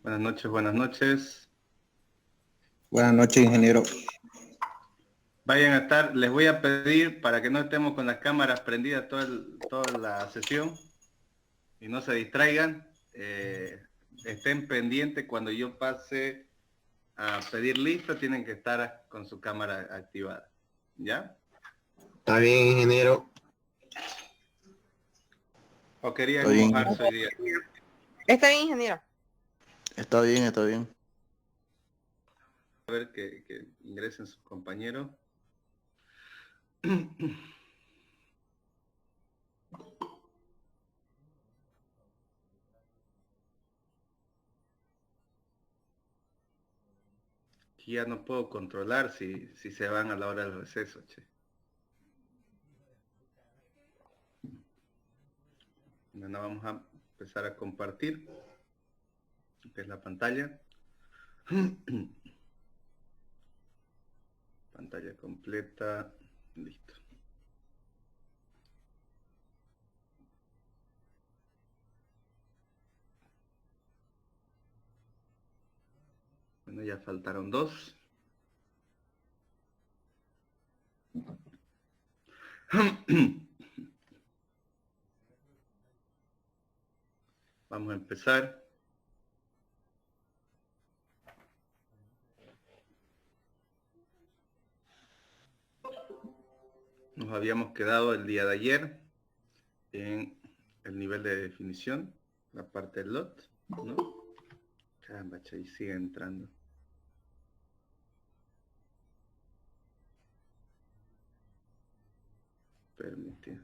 Buenas noches, buenas noches. Buenas noches, ingeniero. Vayan a estar, les voy a pedir para que no estemos con las cámaras prendidas toda la sesión y no se distraigan, estén pendientes cuando yo pase a pedir lista, tienen que estar con su cámara activada, ¿ya? Está bien, ingeniero. ¿O querían Está bien. mojarse hoy día? Está bien, ingeniero. Está bien, está bien. A ver que ingresen sus compañeros. Que ya no puedo controlar si se van a la hora del receso, che. Bueno, vamos a empezar a compartir. Esta es la pantalla. Pantalla completa. Listo. Bueno, ya faltaron dos. Vamos a empezar. Nos habíamos quedado el día de ayer en el nivel de definición, la parte del lot, ¿no? Caramba, che, y sigue entrando. Permitir.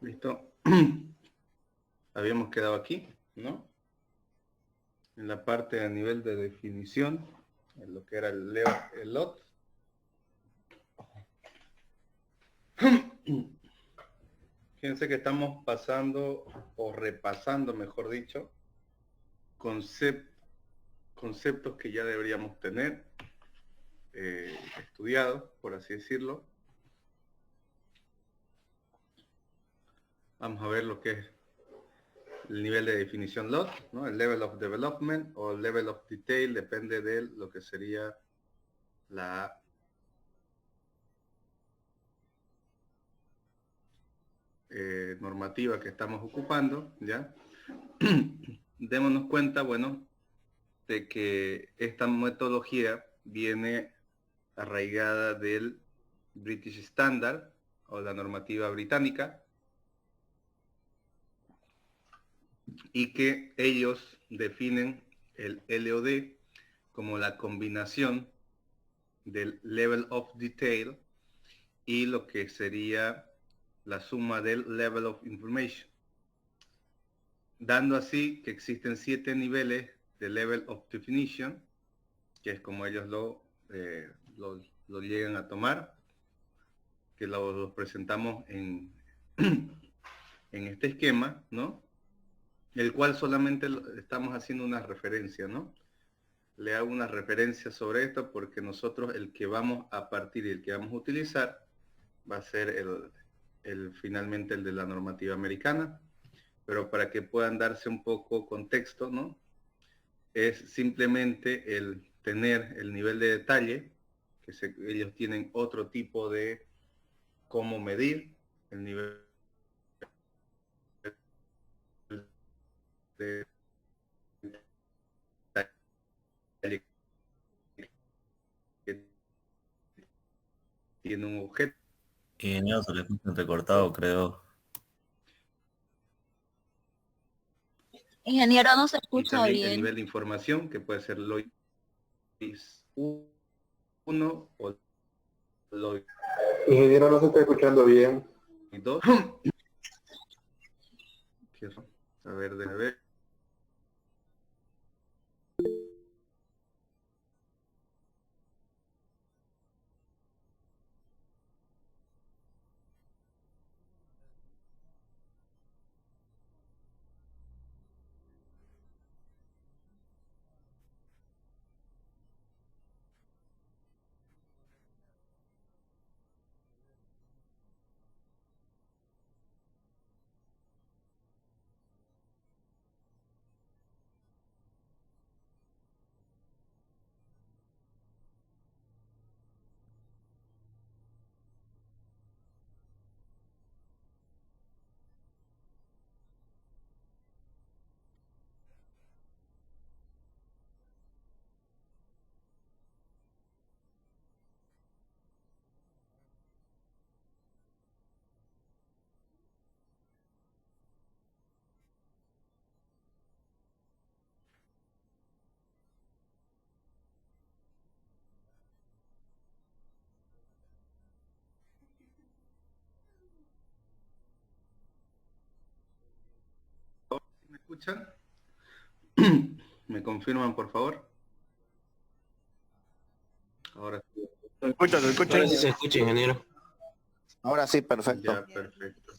Listo. Habíamos quedado aquí, ¿no? En la parte a nivel de definición, en lo que era el lot. Fíjense que estamos pasando, o repasando, mejor dicho, conceptos que ya deberíamos tener estudiados, por así decirlo. Vamos a ver lo que es el nivel de definición lot, ¿no? El level of development o el level of detail, depende de lo que sería la normativa que estamos ocupando, ¿ya? Démonos cuenta, bueno, de que esta metodología viene arraigada del British Standard o la normativa británica, y que ellos definen el LOD como la combinación del level of detail y lo que sería la suma del level of information, dando así que existen 7 niveles de level of definition, que es como ellos lo llegan a tomar, que lo presentamos en, en este esquema, ¿no? El cual solamente estamos haciendo una referencia, ¿no? Le hago una referencia sobre esto porque nosotros el que vamos a partir y el que vamos a utilizar va a ser finalmente el de la normativa americana, pero para que puedan darse un poco contexto, ¿no? Es simplemente el tener el nivel de detalle, que ellos tienen otro tipo de cómo medir el nivel de detalle que tiene un objeto. Ingeniero, se le escucha entrecortado, creo. Ingeniero, no se Y escucha también el bien. nivel de información, que puede ser LOIS 1 o LOIS Ingeniero, no se está escuchando bien. 2. A ver, déjame ver. ¿Me escuchan? ¿Me confirman, por favor? Ahora sí. Ahora sí se escucha, ingeniero. Ahora sí, perfecto. Ya, perfecto.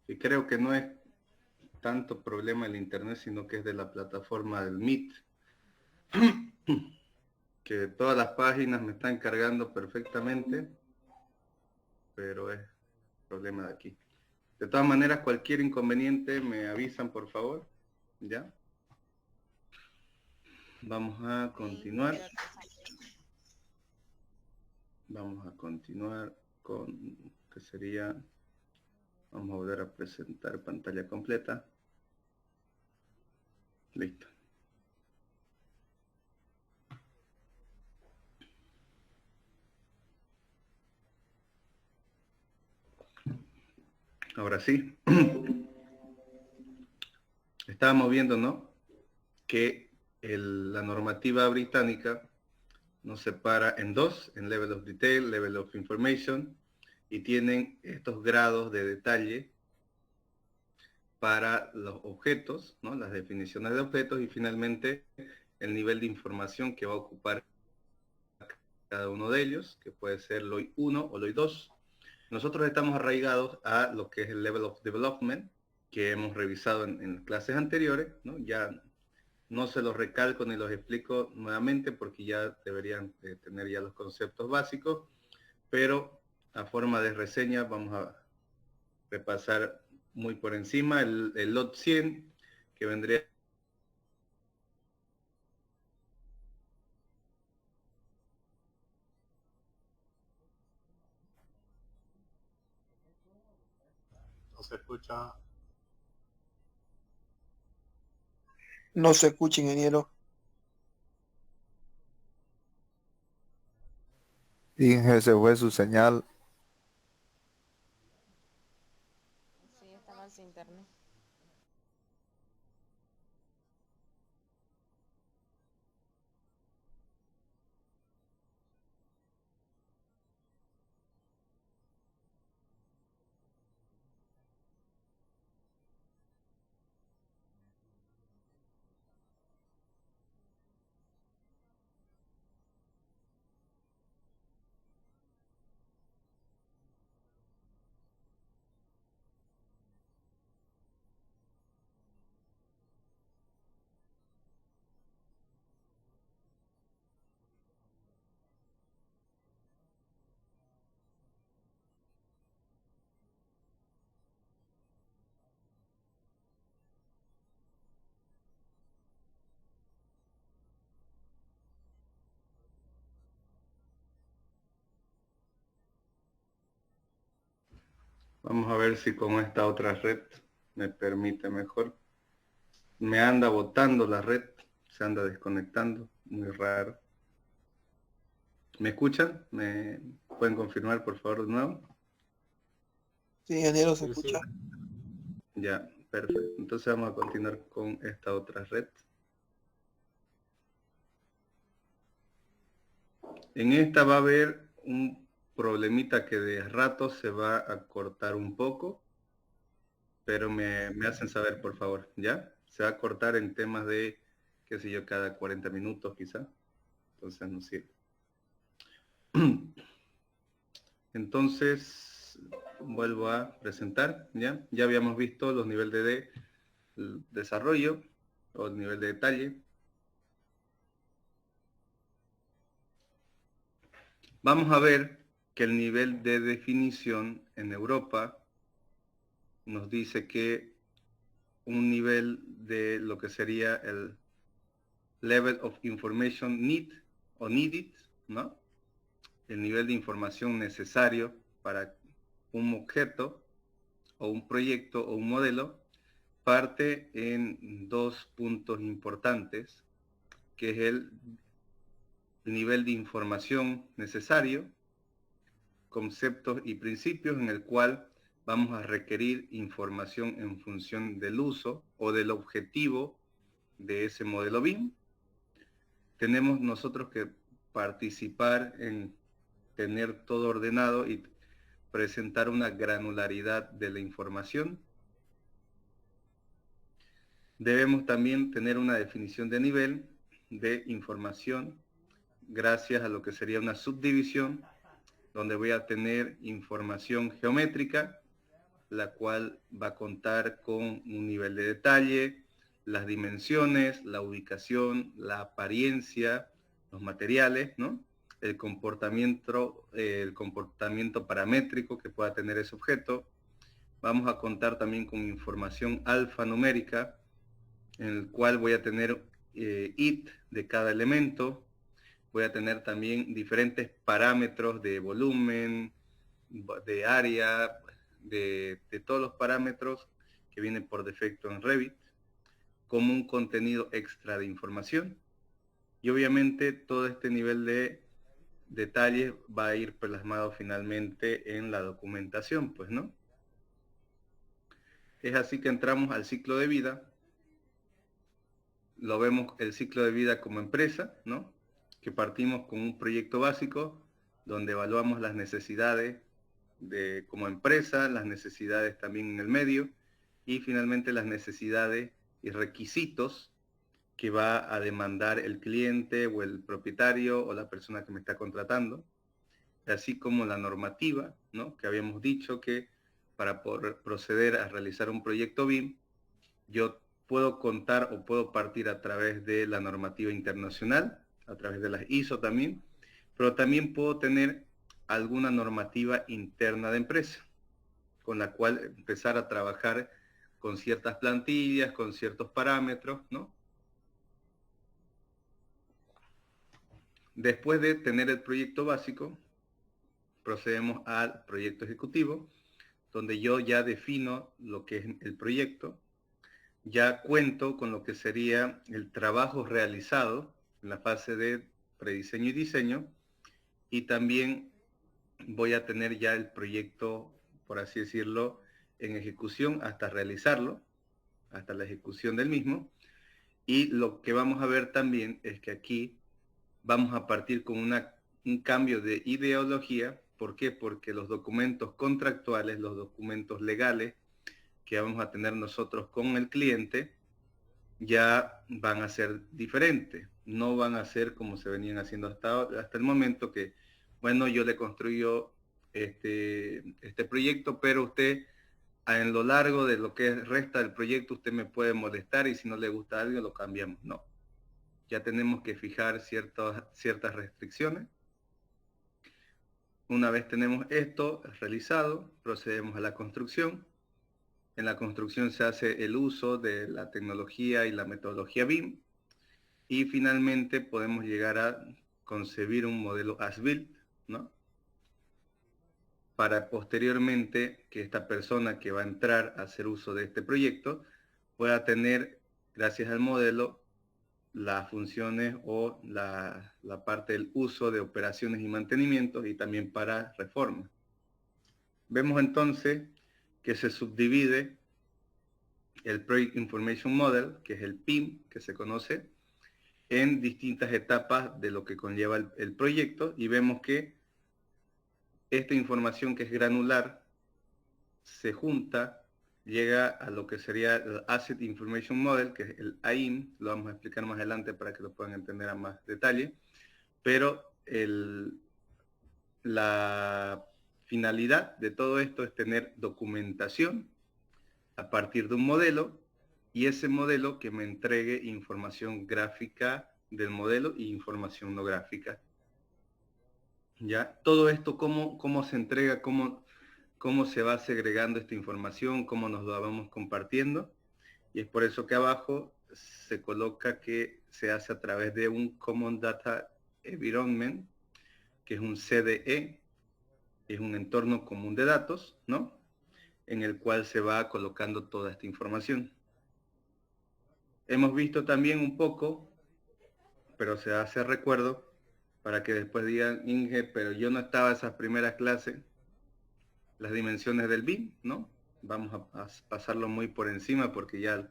Y creo que no es tanto problema el internet, sino que es de la plataforma del Meet. Que todas las páginas me están cargando perfectamente, pero es problema de aquí. De todas maneras, cualquier inconveniente me avisan, por favor. ¿Ya? Vamos a continuar. Vamos a continuar con, que sería, vamos a volver a presentar pantalla completa. Listo. Ahora sí. Estábamos viendo, ¿no? Que la normativa británica nos separa en dos, en Level of Detail, Level of Information, y tienen estos grados de detalle para los objetos, ¿no? Las definiciones de objetos y finalmente el nivel de información que va a ocupar cada uno de ellos, que puede ser LOI 1 o LOI 2. Nosotros estamos arraigados a lo que es el Level of Development, que hemos revisado en clases anteriores, ¿no? Ya no se los recalco ni los explico nuevamente porque ya deberían tener ya los conceptos básicos, pero a forma de reseña vamos a repasar muy por encima el LOT 100, que vendría No se escucha. No se escucha, ingeniero. Inge, se fue su señal. Sí, está mal su internet. Vamos a ver si con esta otra red me permite mejor. Me anda botando la red, se anda desconectando, muy raro. ¿Me escuchan? ¿Me pueden confirmar por favor de nuevo? Sí, ingeniero, se Sí, sí. escucha. Ya, perfecto. Entonces vamos a continuar con esta otra red. En esta va a haber un problemita que de rato se va a cortar un poco, pero me hacen saber, por favor, ¿ya? Se va a cortar en temas de, qué sé yo, cada 40 minutos quizá. Entonces no sirve. Entonces, vuelvo a presentar, ¿ya? Ya habíamos visto los niveles de desarrollo o el nivel de detalle. Vamos a ver que el nivel de definición en Europa nos dice que un nivel de lo que sería el level of information need o needed, ¿no? El nivel de información necesario para un objeto o un proyecto o un modelo parte en dos puntos importantes, que es el nivel de información necesario, conceptos y principios en el cual vamos a requerir información en función del uso o del objetivo de ese modelo BIM. Tenemos nosotros que participar en tener todo ordenado y presentar una granularidad de la información. Debemos también tener una definición de nivel de información gracias a lo que sería una subdivisión, donde voy a tener información geométrica, la cual va a contar con un nivel de detalle, las dimensiones, la ubicación, la apariencia, los materiales, ¿no? El comportamiento paramétrico que pueda tener ese objeto. Vamos a contar también con información alfanumérica, en el cual voy a tener IT de cada elemento. Voy a tener también diferentes parámetros de volumen, de área, de todos los parámetros que vienen por defecto en Revit, como un contenido extra de información. Y obviamente todo este nivel de detalle va a ir plasmado finalmente en la documentación, pues, ¿no? Es así que entramos al ciclo de vida. Lo vemos el ciclo de vida como empresa, ¿no? Que partimos con un proyecto básico donde evaluamos las necesidades como empresa, las necesidades también en el medio y finalmente las necesidades y requisitos que va a demandar el cliente o el propietario o la persona que me está contratando, así como la normativa, ¿no? Que habíamos dicho que para poder proceder a realizar un proyecto BIM, yo puedo contar o puedo partir a través de la normativa internacional, a través de las ISO también, pero también puedo tener alguna normativa interna de empresa, con la cual empezar a trabajar con ciertas plantillas, con ciertos parámetros, ¿no? Después de tener el proyecto básico, procedemos al proyecto ejecutivo, donde yo ya defino lo que es el proyecto, ya cuento con lo que sería el trabajo realizado en la fase de prediseño y diseño, y también voy a tener ya el proyecto, por así decirlo, en ejecución hasta realizarlo, hasta la ejecución del mismo. Y lo que vamos a ver también es que aquí vamos a partir con un cambio de ideología. ¿Por qué? Porque los documentos contractuales, los documentos legales que vamos a tener nosotros con el cliente, ya van a ser diferentes. No van a ser como se venían haciendo hasta el momento, que, bueno, yo le construyo este proyecto, pero usted en lo largo de lo que resta del proyecto usted me puede molestar y si no le gusta algo lo cambiamos. No. Ya tenemos que fijar ciertas restricciones. Una vez tenemos esto realizado, procedemos a la construcción. En la construcción se hace el uso de la tecnología y la metodología BIM. Y finalmente podemos llegar a concebir un modelo as-built, ¿no? para posteriormente que esta persona que va a entrar a hacer uso de este proyecto pueda tener, gracias al modelo, las funciones o la parte del uso de operaciones y mantenimientos y también para reforma. Vemos entonces que se subdivide el Project Information Model, que es el PIM, que se conoce, en distintas etapas de lo que conlleva el proyecto, y vemos que esta información que es granular se junta, llega a lo que sería el Asset Information Model, que es el AIM, lo vamos a explicar más adelante para que lo puedan entender a más detalle, pero la finalidad de todo esto es tener documentación a partir de un modelo, y ese modelo que me entregue información gráfica del modelo y información no gráfica. ¿Ya? Todo esto, cómo se entrega, cómo se va segregando esta información, cómo nos la vamos compartiendo, y es por eso que abajo se coloca que se hace a través de un Common Data Environment, que es un CDE, es un entorno común de datos, ¿no? En el cual se va colocando toda esta información. Hemos visto también un poco, pero se hace recuerdo, para que después digan, Inge, pero yo no estaba en esas primeras clases, las dimensiones del BIM, ¿no? Vamos a pasarlo muy por encima porque ya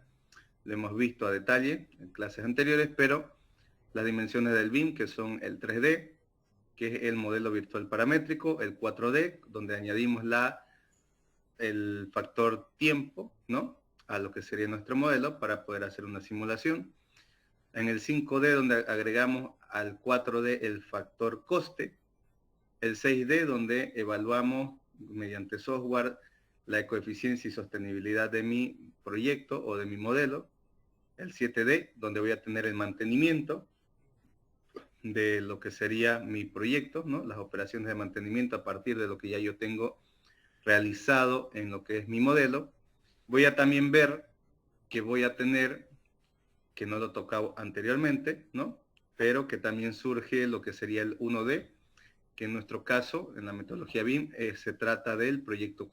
lo hemos visto a detalle en clases anteriores, pero las dimensiones del BIM, que son el 3D, que es el modelo virtual paramétrico, el 4D, donde añadimos el factor tiempo, ¿no? A lo que sería nuestro modelo para poder hacer una simulación. En el 5D, donde agregamos al 4D el factor coste. El 6D, donde evaluamos mediante software la ecoeficiencia y sostenibilidad de mi proyecto o de mi modelo. El 7D, donde voy a tener el mantenimiento de lo que sería mi proyecto, ¿no? Las operaciones de mantenimiento a partir de lo que ya yo tengo realizado en lo que es mi modelo. Voy a también ver que voy a tener, que no lo he tocado anteriormente, ¿no? Pero que también surge lo que sería el 1D, que en nuestro caso, en la metodología BIM, se trata del proyecto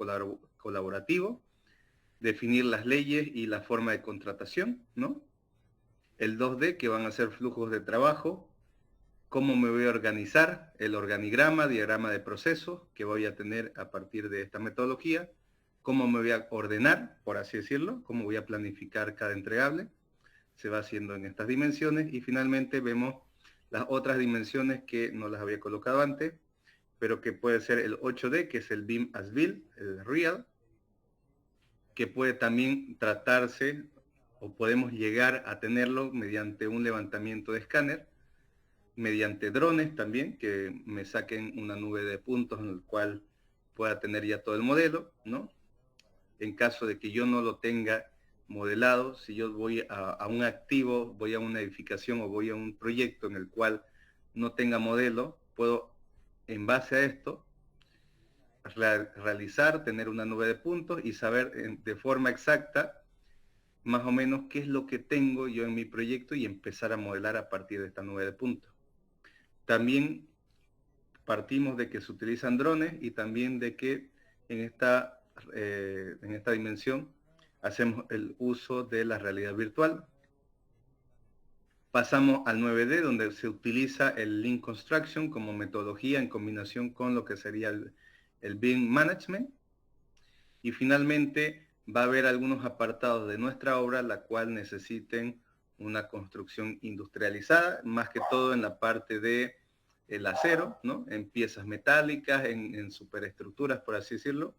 colaborativo, definir las leyes y la forma de contratación, ¿no? El 2D, que van a ser flujos de trabajo, cómo me voy a organizar, el organigrama, diagrama de procesos que voy a tener a partir de esta metodología, cómo me voy a ordenar, por así decirlo, cómo voy a planificar cada entregable, se va haciendo en estas dimensiones, y finalmente vemos las otras dimensiones que no las había colocado antes, pero que puede ser el 8D, que es el BIM as Built, el Real, que puede también tratarse, o podemos llegar a tenerlo mediante un levantamiento de escáner, mediante drones también, que me saquen una nube de puntos en el cual pueda tener ya todo el modelo, ¿no? En caso de que yo no lo tenga modelado, si yo voy a un activo, voy a una edificación o voy a un proyecto en el cual no tenga modelo, puedo, en base a esto, realizar, tener una nube de puntos y saber de forma exacta más o menos qué es lo que tengo yo en mi proyecto y empezar a modelar a partir de esta nube de puntos. También partimos de que se utilizan drones y también de que en esta dimensión hacemos el uso de la realidad virtual. Pasamos al 9D, donde se utiliza el Lean Construction como metodología en combinación con lo que sería el BIM Management. Y finalmente va a haber algunos apartados de nuestra obra la cual necesiten una construcción industrializada, más que todo en la parte de el acero, ¿no? En piezas metálicas, en superestructuras, por así decirlo,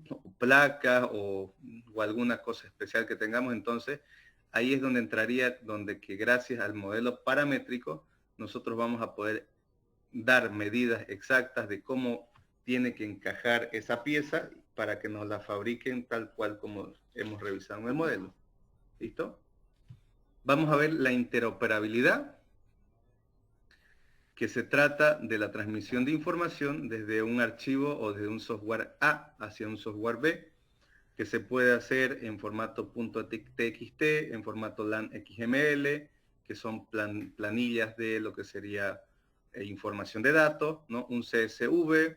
o placas o alguna cosa especial que tengamos. Entonces ahí es donde entraría, donde que gracias al modelo paramétrico nosotros vamos a poder dar medidas exactas de cómo tiene que encajar esa pieza para que nos la fabriquen tal cual como hemos revisado en el modelo. ¿Listo? Vamos a ver la interoperabilidad, que se trata de la transmisión de información desde un archivo o desde un software A hacia un software B, que se puede hacer en formato .txt, en formato LAN XML, que son planillas de lo que sería información de datos, ¿no? Un CSV,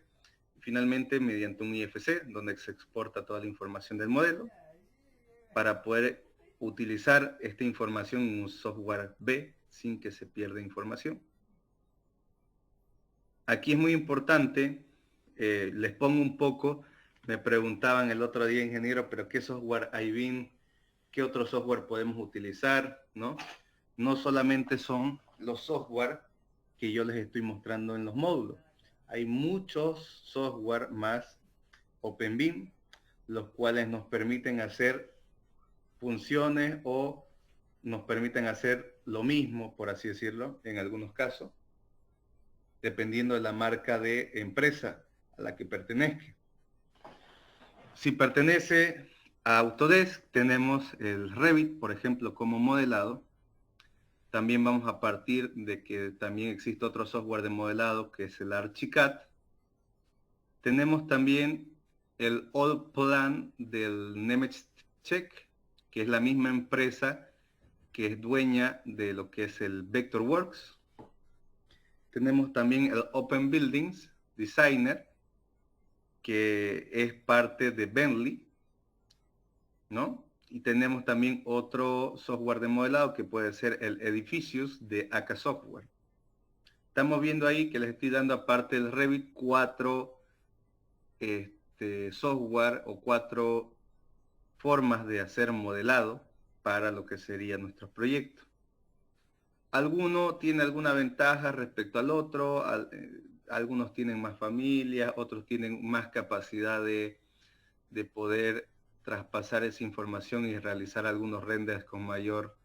finalmente mediante un IFC, donde se exporta toda la información del modelo, para poder utilizar esta información en un software B sin que se pierda información. Aquí es muy importante, les pongo un poco, me preguntaban el otro día, ingeniero, pero ¿qué software IBIM? ¿Qué otro software podemos utilizar? ¿No? No solamente son los software que yo les estoy mostrando en los módulos. Hay muchos software más OpenBIM, los cuales nos permiten hacer funciones o nos permiten hacer lo mismo, por así decirlo, en algunos casos, dependiendo de la marca de empresa a la que pertenezca. Si pertenece a Autodesk, tenemos el Revit, por ejemplo, como modelado. También vamos a partir de que también existe otro software de modelado que es el Archicad. Tenemos también el Allplan del Nemetschek, que es la misma empresa que es dueña de lo que es el Vectorworks. Tenemos también el Open Buildings Designer, que es parte de Bentley, ¿no? Y tenemos también otro software de modelado que puede ser el Edificius de AK Software. Estamos viendo ahí que les estoy dando, aparte del Revit, 4 software o 4 formas de hacer modelado para lo que sería nuestros proyectos. Alguno tiene alguna ventaja respecto al otro, algunos tienen más familias, otros tienen más capacidad de poder traspasar esa información y realizar algunos renders con mayor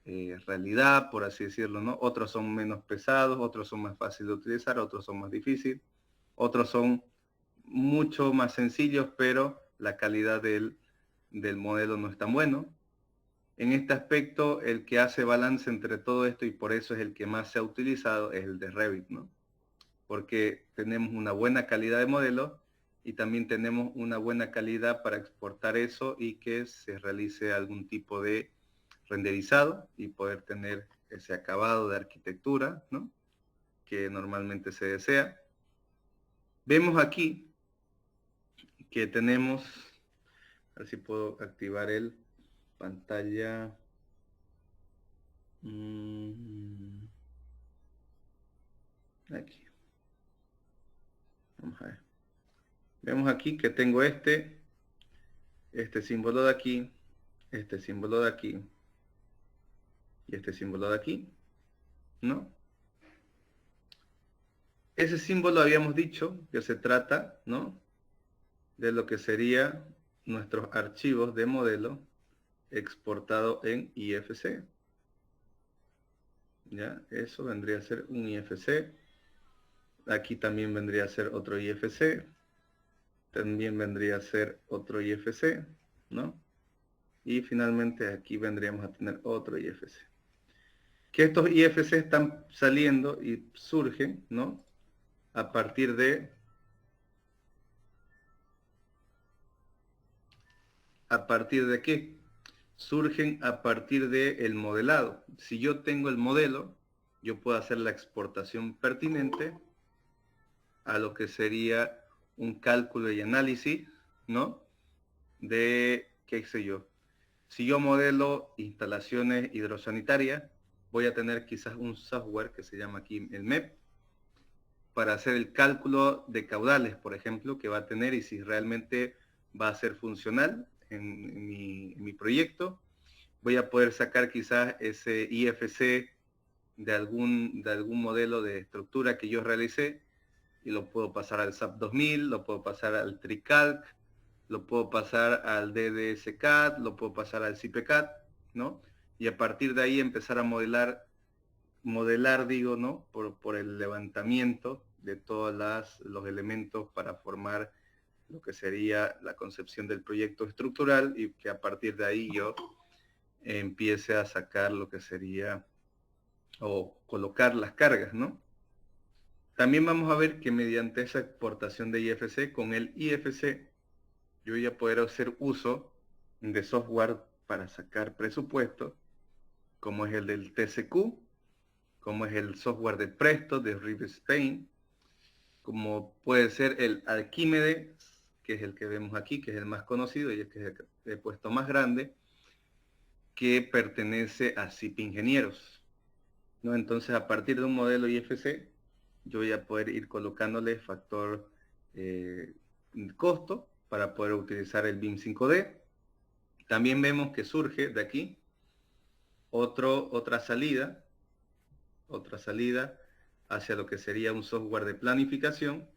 realidad, por así decirlo, ¿no? Otros son menos pesados, otros son más fáciles de utilizar, otros son más difíciles, otros son mucho más sencillos, pero la calidad del modelo no es tan bueno. En este aspecto, el que hace balance entre todo esto, y por eso es el que más se ha utilizado, es el de Revit, ¿no? Porque tenemos una buena calidad de modelo y también tenemos una buena calidad para exportar eso y que se realice algún tipo de renderizado y poder tener ese acabado de arquitectura, ¿no? Que normalmente se desea. Vemos aquí que tenemos, a ver si puedo activar el pantalla. Aquí. Vamos a ver. Vemos aquí que tengo este símbolo de aquí, este símbolo de aquí y este símbolo de aquí, ¿no? Ese símbolo habíamos dicho que se trata, ¿no?, de lo que sería nuestros archivos de modelo exportado en IFC. ¿Ya? Eso vendría a ser un IFC. Aquí también vendría a ser otro IFC. También vendría a ser otro IFC, ¿no? Y finalmente aquí vendríamos a tener otro IFC. Que estos IFC están saliendo y surgen, ¿no?, a partir de qué? Surgen a partir del modelado. Si yo tengo el modelo, yo puedo hacer la exportación pertinente a lo que sería un cálculo y análisis, ¿no?, de, qué sé yo, si yo modelo instalaciones hidrosanitarias, voy a tener quizás un software que se llama aquí el MEP, para hacer el cálculo de caudales, por ejemplo, que va a tener y si realmente va a ser funcional en mi proyecto. Voy a poder sacar quizás ese IFC de algún modelo de estructura que yo realicé y lo puedo pasar al SAP 2000, lo puedo pasar al TriCalc, lo puedo pasar al DDS-CAD, lo puedo pasar al CIPE-CAD, ¿no? Y a partir de ahí empezar a modelar, digo, ¿no?, por el levantamiento de todos los elementos para formar lo que sería la concepción del proyecto estructural y que a partir de ahí yo empiece a sacar lo que sería o colocar las cargas, ¿no? También vamos a ver que mediante esa exportación de IFC, con el IFC, yo voy a poder hacer uso de software para sacar presupuestos, como es el del TCQ, como es el software de Presto, de Rivet Spain, como puede ser el Arquímedes, que es el que vemos aquí, que es el más conocido y el que he puesto más grande, que pertenece a SIP Ingenieros, ¿no? Entonces, a partir de un modelo IFC, yo voy a poder ir colocándole factor costo para poder utilizar el BIM 5D. También vemos que surge de aquí otra salida hacia lo que sería un software de planificación,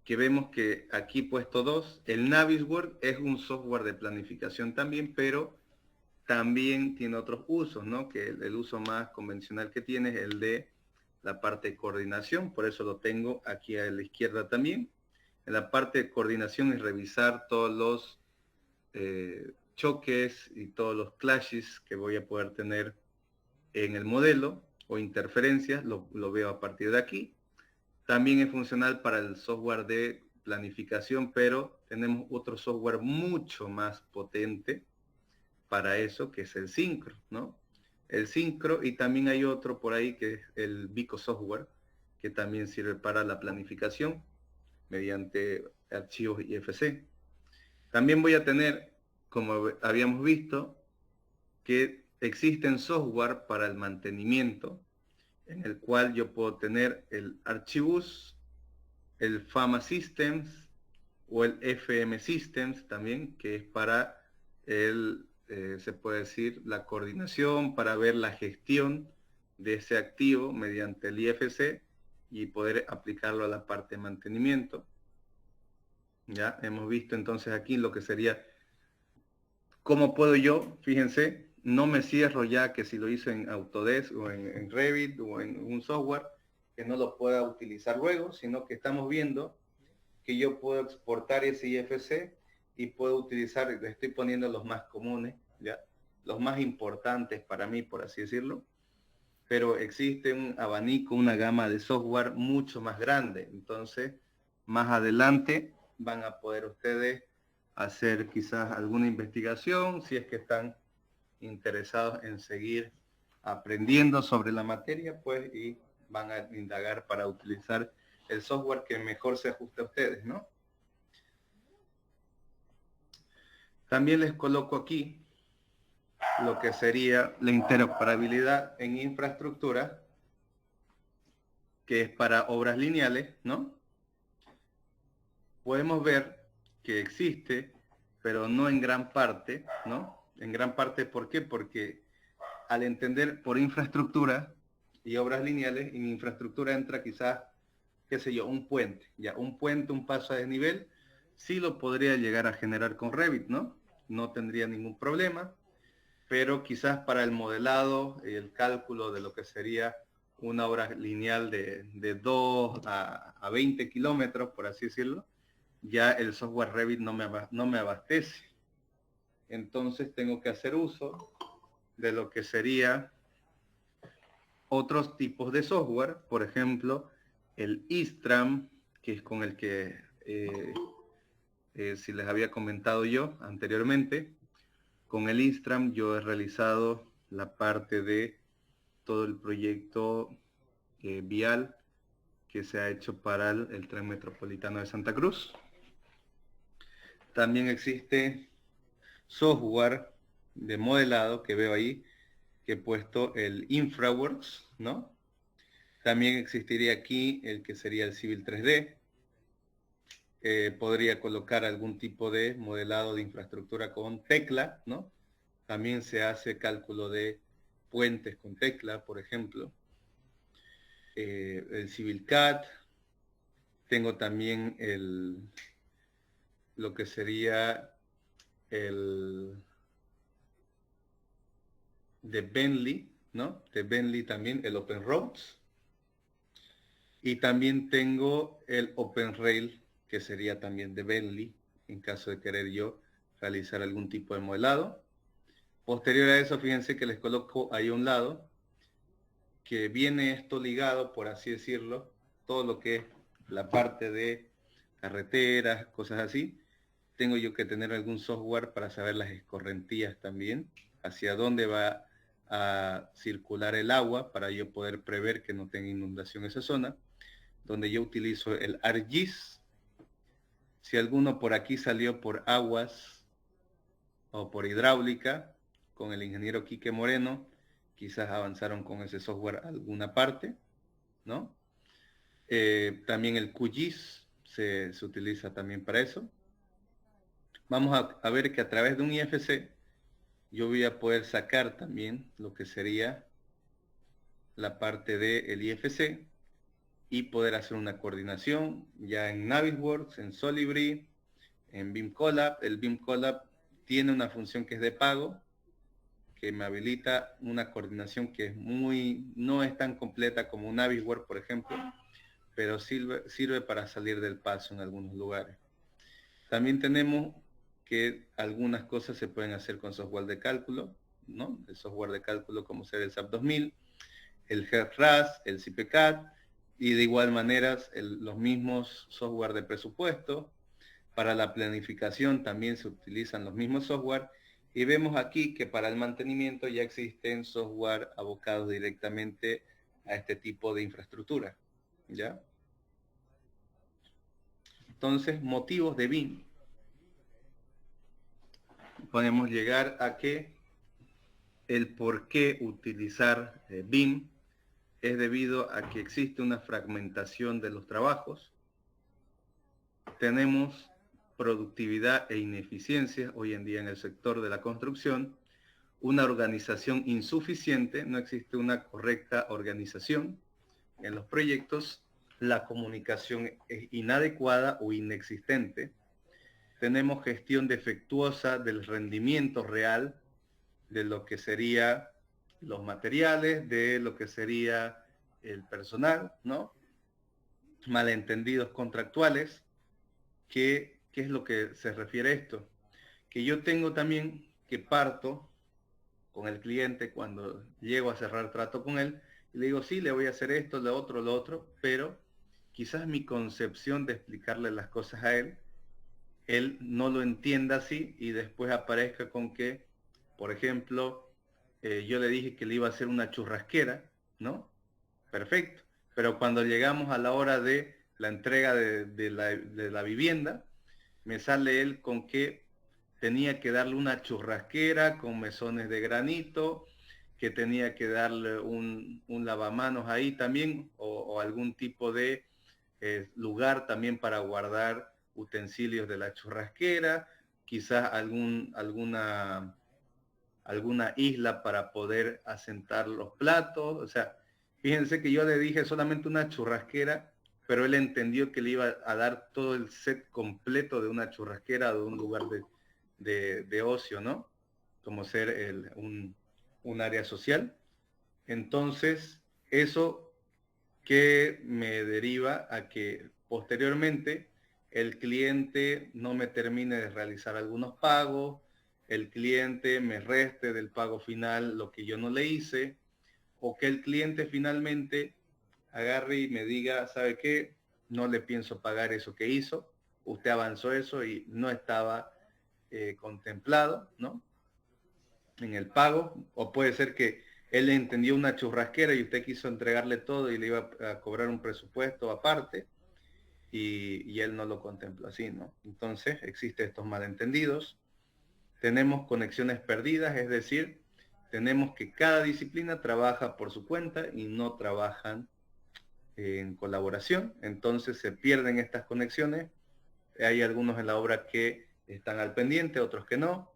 que vemos que aquí puesto 2, el Navisworks es un software de planificación también, pero también tiene otros usos, ¿no? Que el uso más convencional que tiene es el de la parte de coordinación, por eso lo tengo aquí a la izquierda también. En la parte de coordinación es revisar todos los choques y todos los clashes que voy a poder tener en el modelo o interferencias, lo veo a partir de aquí. También es funcional para el software de planificación, pero tenemos otro software mucho más potente para eso, que es el Syncro, ¿no? El Syncro, y también hay otro por ahí que es el Vico Software, que también sirve para la planificación mediante archivos IFC. También voy a tener, como habíamos visto, que existen software para el mantenimiento, en el cual yo puedo tener el Archibus, el FAMA Systems o el FM Systems también, que es para se puede decir, la coordinación, para ver la gestión de ese activo mediante el IFC y poder aplicarlo a la parte de mantenimiento. Ya hemos visto entonces aquí lo que sería, ¿cómo puedo yo? Fíjense, no me cierro ya que si lo hice en Autodesk o en Revit o en un software que no lo pueda utilizar luego, sino que estamos viendo que yo puedo exportar ese IFC y puedo utilizar, le estoy poniendo los más comunes, ¿ya? Los más importantes para mí, por así decirlo, pero existe un abanico, una gama de software mucho más grande. Entonces, más adelante van a poder ustedes hacer quizás alguna investigación, si es que están interesados en seguir aprendiendo sobre la materia, pues, y van a indagar para utilizar el software que mejor se ajuste a ustedes, ¿no? También les coloco aquí lo que sería la interoperabilidad en infraestructura, que es para obras lineales, ¿no? Podemos ver que existe, pero no en gran parte, ¿no? En gran parte, ¿por qué? Porque al entender por infraestructura y obras lineales, en infraestructura entra quizás, qué sé yo, un puente, ya, un puente, un paso a desnivel, sí lo podría llegar a generar con Revit, ¿no? No tendría ningún problema, pero quizás para el modelado y el cálculo de lo que sería una obra lineal de 2 a 20 kilómetros, por así decirlo, ya el software Revit no me abastece. Entonces tengo que hacer uso de lo que sería otros tipos de software, por ejemplo, el ISTRAM, que es con el que si les había comentado yo anteriormente. Con el ISTRAM yo he realizado la parte de todo el proyecto vial que se ha hecho para el tren metropolitano de Santa Cruz. También existe software de modelado que veo ahí, que he puesto el InfraWorks, ¿no? También existiría aquí el que sería el Civil 3D. Podría colocar algún tipo de modelado de infraestructura con Tecla, ¿no? También se hace cálculo de puentes con Tecla, por ejemplo. El Civil CAD. Tengo también lo que sería el de Bentley, ¿no? De Bentley también, el Open Roads. Y también tengo el Open Rail, que sería también de Bentley, en caso de querer yo realizar algún tipo de modelado. Posterior a eso, fíjense que les coloco ahí a un lado, que viene esto ligado, por así decirlo, todo lo que es la parte de carreteras, cosas así. Tengo yo que tener algún software para saber las escorrentías también, hacia dónde va a circular el agua, para yo poder prever que no tenga inundación esa zona. donde yo utilizo el ArcGIS. Si alguno por aquí salió por aguas o por hidráulica, con el ingeniero Quique Moreno, quizás avanzaron con ese software alguna parte, ¿no? También el QGIS se utiliza también para eso. Vamos a ver que a través de un IFC yo voy a poder sacar también lo que sería la parte del IFC y poder hacer una coordinación ya en Navisworks, en Solibri, en BIMCollab. El BIMCollab tiene una función que es de pago, que me habilita una coordinación que es no es tan completa como un Navisworks, por ejemplo, pero sirve para salir del paso en algunos lugares. También tenemos que algunas cosas se pueden hacer con software de cálculo, ¿no? El software de cálculo como ser el SAP 2000, el GERRAS, el CIPECAD, y de igual manera los mismos software de presupuesto. Para la planificación también se utilizan los mismos software, y vemos aquí que para el mantenimiento ya existen software abocados directamente a este tipo de infraestructura, ¿ya? Entonces, motivos de BIM. Podemos llegar a que el por qué utilizar BIM es debido a que existe una fragmentación de los trabajos. Tenemos productividad e ineficiencia hoy en día en el sector de la construcción, una organización insuficiente, no existe una correcta organización en los proyectos, la comunicación es inadecuada o inexistente, tenemos gestión defectuosa del rendimiento real de lo que sería los materiales, de lo que sería el personal, ¿no? Malentendidos contractuales. ¿Qué es lo que se refiere a esto? Que yo tengo también que parto con el cliente cuando llego a cerrar trato con él, y le digo, sí, le voy a hacer esto, lo otro, pero quizás mi concepción de explicarle las cosas a él no lo entienda así, y después aparezca con que, por ejemplo, yo le dije que le iba a hacer una churrasquera, ¿no? Perfecto. Pero cuando llegamos a la hora de la entrega de la vivienda, me sale él con que tenía que darle una churrasquera con mesones de granito, que tenía que darle un lavamanos ahí también, o algún tipo de lugar también para guardar utensilios de la churrasquera, quizás alguna isla para poder asentar los platos. O sea, fíjense que yo le dije solamente una churrasquera, pero él entendió que le iba a dar todo el set completo de una churrasquera, de un lugar de ocio, ¿no? Como ser un área social. Entonces, eso que me deriva a que posteriormente el cliente no me termine de realizar algunos pagos, el cliente me reste del pago final lo que yo no le hice, o que el cliente finalmente agarre y me diga, ¿sabe qué? No le pienso pagar eso que hizo, usted avanzó eso y no estaba contemplado, ¿no? En el pago, o puede ser que él entendió una churrasquera y usted quiso entregarle todo y le iba a cobrar un presupuesto aparte, y él no lo contempló así, ¿no? Entonces existen estos malentendidos. Tenemos conexiones perdidas, es decir, tenemos que cada disciplina trabaja por su cuenta y no trabajan en colaboración, entonces se pierden estas conexiones. Hay algunos en la obra que están al pendiente, otros que no.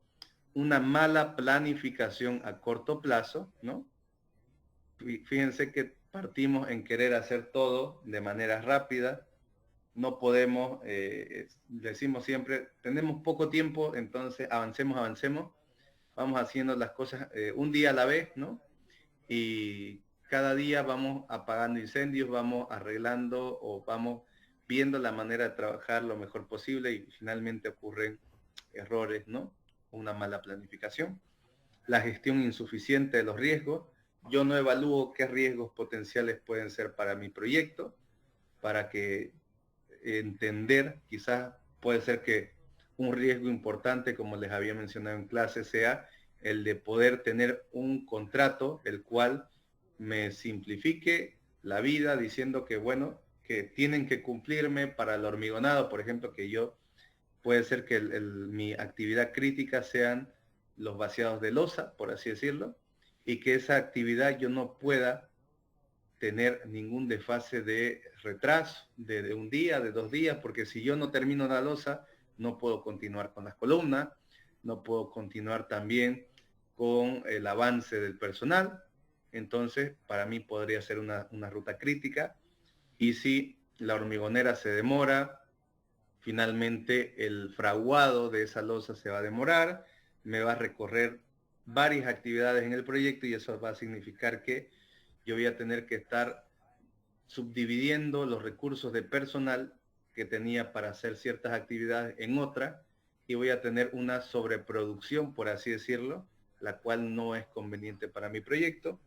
Una mala planificación a corto plazo, ¿no? Fíjense que partimos en querer hacer todo de manera rápida. No podemos, decimos siempre, tenemos poco tiempo, entonces avancemos, vamos haciendo las cosas un día a la vez, ¿no? Y cada día vamos apagando incendios, vamos arreglando o vamos viendo la manera de trabajar lo mejor posible, y finalmente ocurren errores, ¿no? Una mala planificación. La gestión insuficiente de los riesgos. Yo no evalúo qué riesgos potenciales pueden ser para mi proyecto, para que entender, quizás puede ser que un riesgo importante, como les había mencionado en clase, sea el de poder tener un contrato el cual me simplifique la vida diciendo que, bueno, que tienen que cumplirme para el hormigonado, por ejemplo, que yo, puede ser que mi actividad crítica sean los vaciados de losa, por así decirlo, y que esa actividad yo no pueda tener ningún desfase de retraso de un día, de 2 días, porque si yo no termino la losa, no puedo continuar con las columnas, no puedo continuar también con el avance del personal. Entonces, para mí podría ser una ruta crítica. Y si la hormigonera se demora, finalmente el fraguado de esa losa se va a demorar, me va a recorrer varias actividades en el proyecto y eso va a significar que yo voy a tener que estar subdividiendo los recursos de personal que tenía para hacer ciertas actividades en otra y voy a tener una sobreproducción, por así decirlo, la cual no es conveniente para mi proyecto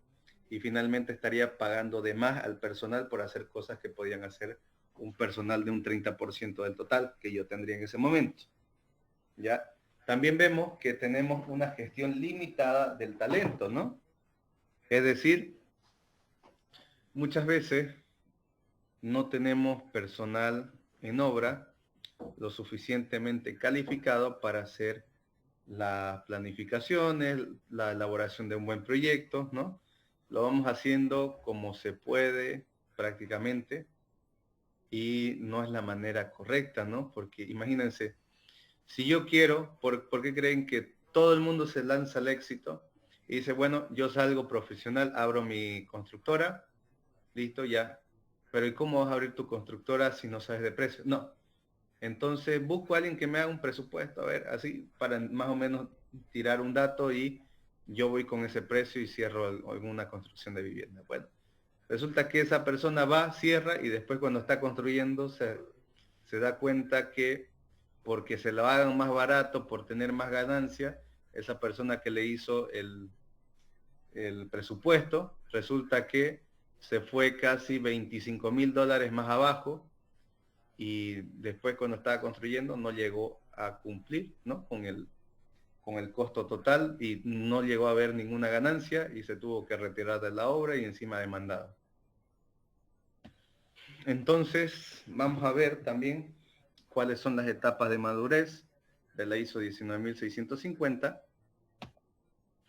y finalmente estaría pagando de más al personal por hacer cosas que podían hacer un personal de un 30% del total que yo tendría en ese momento. ¿Ya? También vemos que tenemos una gestión limitada del talento, ¿no? Es decir, muchas veces no tenemos personal en obra lo suficientemente calificado para hacer las planificaciones, la elaboración de un buen proyecto, ¿no? Lo vamos haciendo como se puede prácticamente y no es la manera correcta, ¿no? Porque imagínense, si yo quiero, ¿por qué creen que todo el mundo se lanza al éxito? Y dice, bueno, yo salgo profesional, abro mi constructora, listo, ya. Pero ¿y cómo vas a abrir tu constructora si no sabes de precio? No. Entonces busco a alguien que me haga un presupuesto, a ver, así, para más o menos tirar un dato y yo voy con ese precio y cierro alguna construcción de vivienda. Bueno, resulta que esa persona va, cierra y después cuando está construyendo se da cuenta que porque se lo hagan más barato, por tener más ganancia, esa persona que le hizo el presupuesto, resulta que se fue casi $25,000 más abajo y después cuando estaba construyendo no llegó a cumplir, ¿no? con el costo total y no llegó a haber ninguna ganancia y se tuvo que retirar de la obra y encima demandado. Entonces vamos a ver también cuáles son las etapas de madurez de la ISO 19650,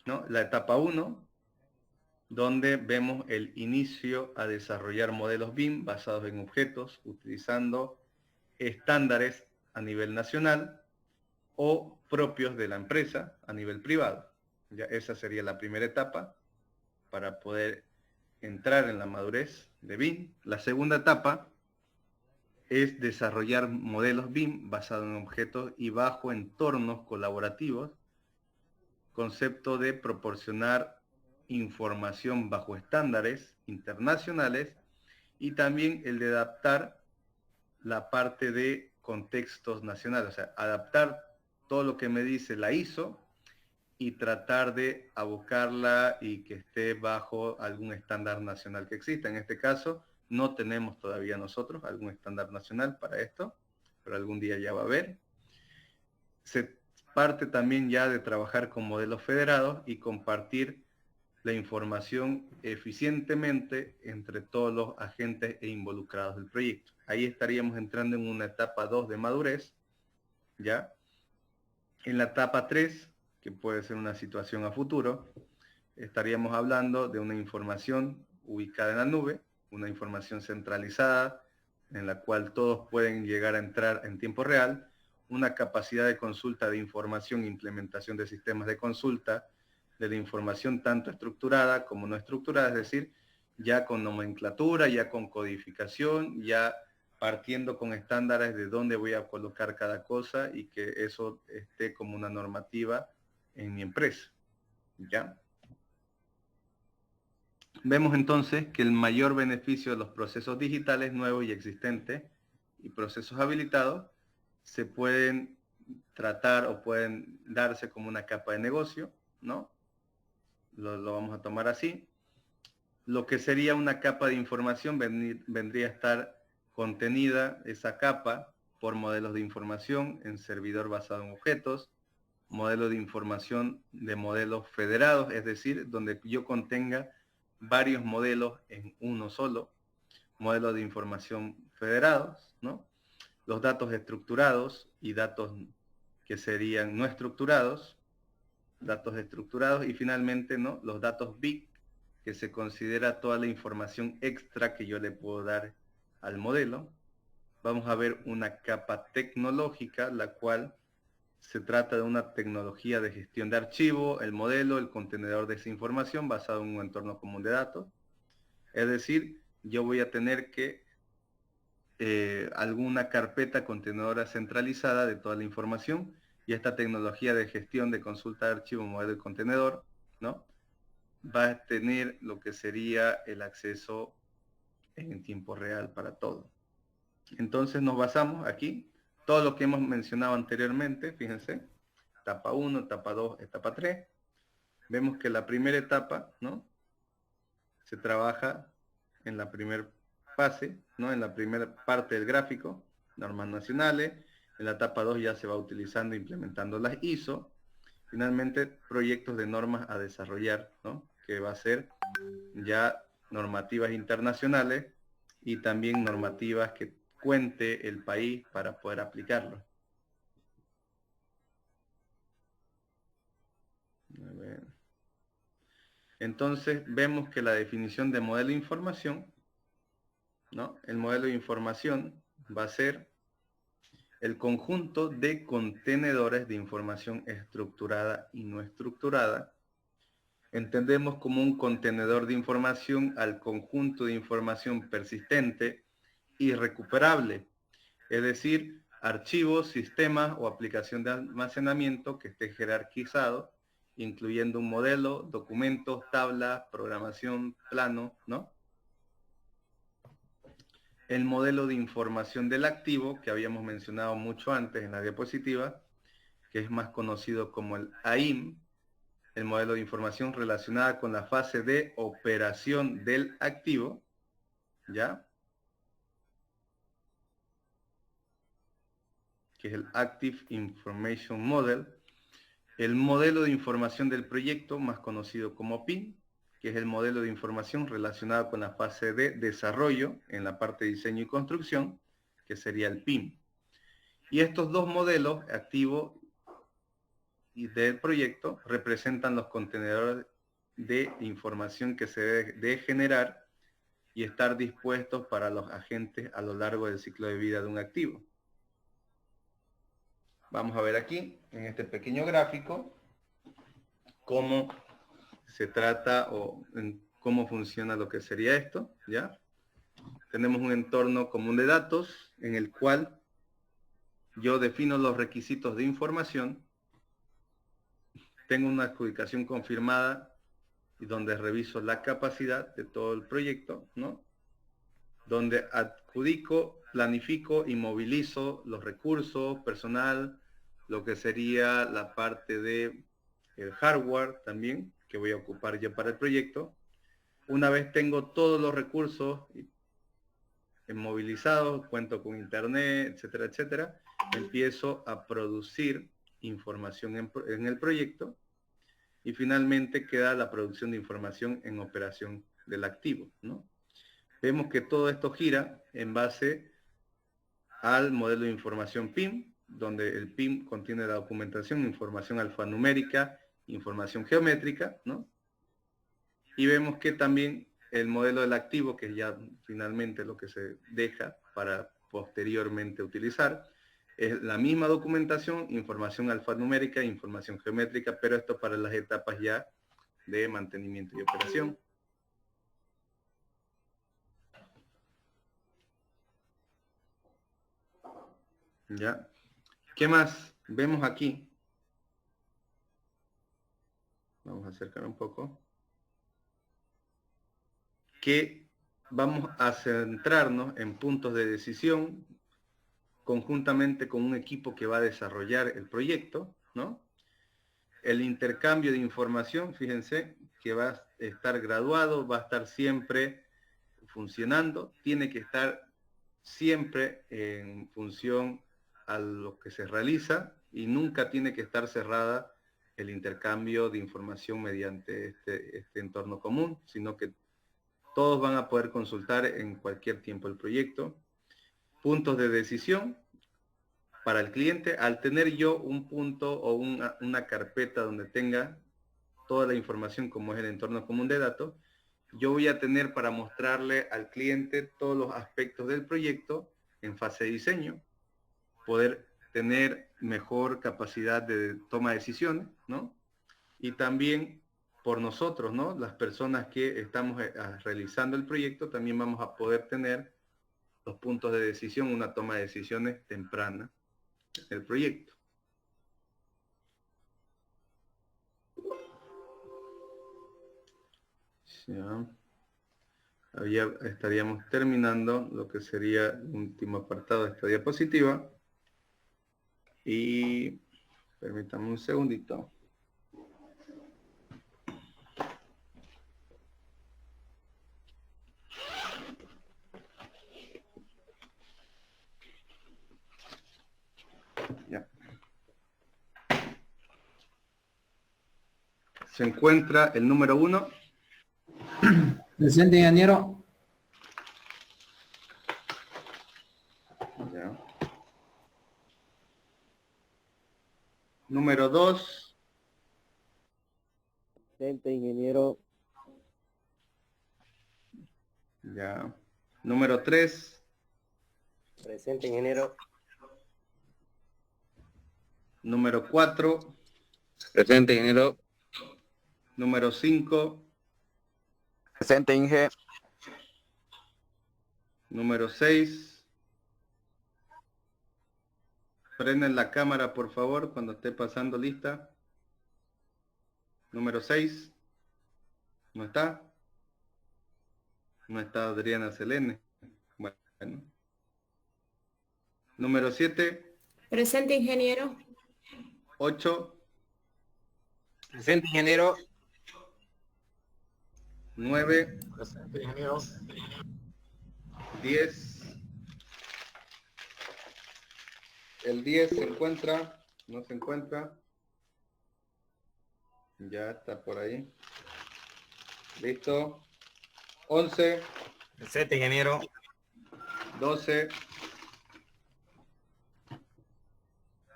¿no? La etapa 1, donde vemos el inicio a desarrollar modelos BIM basados en objetos utilizando estándares a nivel nacional o propios de la empresa a nivel privado. Ya esa sería la primera etapa para poder entrar en la madurez de BIM. La segunda etapa es desarrollar modelos BIM basados en objetos y bajo entornos colaborativos, concepto de proporcionar información bajo estándares internacionales y también el de adaptar la parte de contextos nacionales, o sea, adaptar todo lo que me dice la ISO y tratar de abocarla y que esté bajo algún estándar nacional que exista. En este caso, no tenemos todavía nosotros algún estándar nacional para esto, pero algún día ya va a haber. Se parte también ya de trabajar con modelos federados y compartir la información eficientemente entre todos los agentes e involucrados del proyecto. Ahí estaríamos entrando en una etapa 2 de madurez, ¿ya? En la etapa 3, que puede ser una situación a futuro, estaríamos hablando de una información ubicada en la nube, una información centralizada en la cual todos pueden llegar a entrar en tiempo real, una capacidad de consulta de información e implementación de sistemas de consulta de la información tanto estructurada como no estructurada, es decir, ya con nomenclatura, ya con codificación, ya partiendo con estándares de dónde voy a colocar cada cosa y que eso esté como una normativa en mi empresa. ¿Ya? Vemos entonces que el mayor beneficio de los procesos digitales nuevos y existentes y procesos habilitados se pueden tratar o pueden darse como una capa de negocio, ¿no? Lo vamos a tomar así. Lo que sería una capa de información vendría a estar contenida esa capa por modelos de información en servidor basado en objetos, modelos de información de modelos federados, es decir, donde yo contenga varios modelos en uno solo, modelos de información federados, ¿no? Los datos estructurados y datos que serían no estructurados, datos estructurados y finalmente, ¿no?, los datos big, que se considera toda la información extra que yo le puedo dar al modelo. Vamos a ver una capa tecnológica, la cual se trata de una tecnología de gestión de archivo, el modelo, el contenedor de esa información basado en un entorno común de datos. Es decir, yo voy a tener que alguna carpeta contenedora centralizada de toda la información, y esta tecnología de gestión de consulta de archivo, modelo y contenedor, ¿no?, va a tener lo que sería el acceso en tiempo real para todo. Entonces nos basamos aquí, todo lo que hemos mencionado anteriormente, fíjense, etapa 1, etapa 2, etapa 3. Vemos que la primera etapa, ¿no?, se trabaja en la primera fase, ¿no?, en la primera parte del gráfico, normas nacionales. En la etapa 2 ya se va utilizando e implementando las ISO. Finalmente, proyectos de normas a desarrollar, ¿no?, que va a ser ya normativas internacionales y también normativas que cuente el país para poder aplicarlo. A ver. Entonces, vemos que la definición de modelo de información, ¿no?, el modelo de información va a ser el conjunto de contenedores de información estructurada y no estructurada. Entendemos como un contenedor de información al conjunto de información persistente y recuperable, es decir, archivos, sistemas o aplicación de almacenamiento que esté jerarquizado, incluyendo un modelo, documentos, tablas, programación, plano, ¿no? El modelo de información del activo, que habíamos mencionado mucho antes en la diapositiva, que es más conocido como el AIM, el modelo de información relacionada con la fase de operación del activo, ¿ya?, que es el Active Information Model. El modelo de información del proyecto, más conocido como PIM, que es el modelo de información relacionado con la fase de desarrollo en la parte de diseño y construcción, que sería el PIM. Y estos dos modelos, activo y del proyecto, representan los contenedores de información que se debe de generar y estar dispuestos para los agentes a lo largo del ciclo de vida de un activo. Vamos a ver aquí, en este pequeño gráfico, cómo se trata o cómo funciona lo que sería esto, ¿ya? Tenemos un entorno común de datos en el cual yo defino los requisitos de información, tengo una adjudicación confirmada y donde reviso la capacidad de todo el proyecto, ¿no?, donde adjudico, planifico y movilizo los recursos, personal, lo que sería la parte de el hardware también, que voy a ocupar yo para el proyecto. Una vez tengo todos los recursos movilizados, cuento con internet, etcétera, etcétera, empiezo a producir información en el proyecto y finalmente queda la producción de información en operación del activo, ¿no? Vemos que todo esto gira en base al modelo de información PIM, donde el PIM contiene la documentación, información alfanumérica, información geométrica, ¿no? Y vemos que también el modelo del activo, que es ya finalmente lo que se deja para posteriormente utilizar, es la misma documentación, información alfanumérica, información geométrica, pero esto para las etapas ya de mantenimiento y operación. ¿Ya? ¿Qué más vemos aquí? Vamos a acercar un poco. Que vamos a centrarnos en puntos de decisión conjuntamente con un equipo que va a desarrollar el proyecto, ¿no? El intercambio de información, fíjense, que va a estar graduado, va a estar siempre funcionando, tiene que estar siempre en función a lo que se realiza y nunca tiene que estar cerrada el intercambio de información mediante este entorno común, sino que Todos van a poder consultar en cualquier tiempo el proyecto. Puntos de decisión para el cliente. Al tener yo un punto o una carpeta donde tenga toda la información como es el entorno común de datos, yo voy a tener para mostrarle al cliente todos los aspectos del proyecto en fase de diseño, poder tener mejor capacidad de toma de decisiones, ¿no? Y también por nosotros, ¿no? Las personas que estamos realizando el proyecto, también vamos a poder tener los puntos de decisión, una toma de decisiones temprana del proyecto. Ya. Ya estaríamos terminando lo que sería el último apartado de esta diapositiva. Y permítame un segundito. Ya. Se encuentra el número 1. Presente, ingeniero. Ya. Número 2. Presente, ingeniero. Ya. Número 3. Presente, ingeniero. Número 4. Presente, ingeniero. Número 5. Presente, Inge. Número 6. Prenden la cámara, por favor, cuando esté pasando lista. Número 6. ¿No está? No está Adriana Selene. Bueno. Número 7. Presente, ingeniero. 8. Presente, ingeniero. 9. Presente, ingeniero. 10. El 10 se encuentra, no se encuentra. Ya está por ahí. Listo. 11. Presente, ingeniero. 12.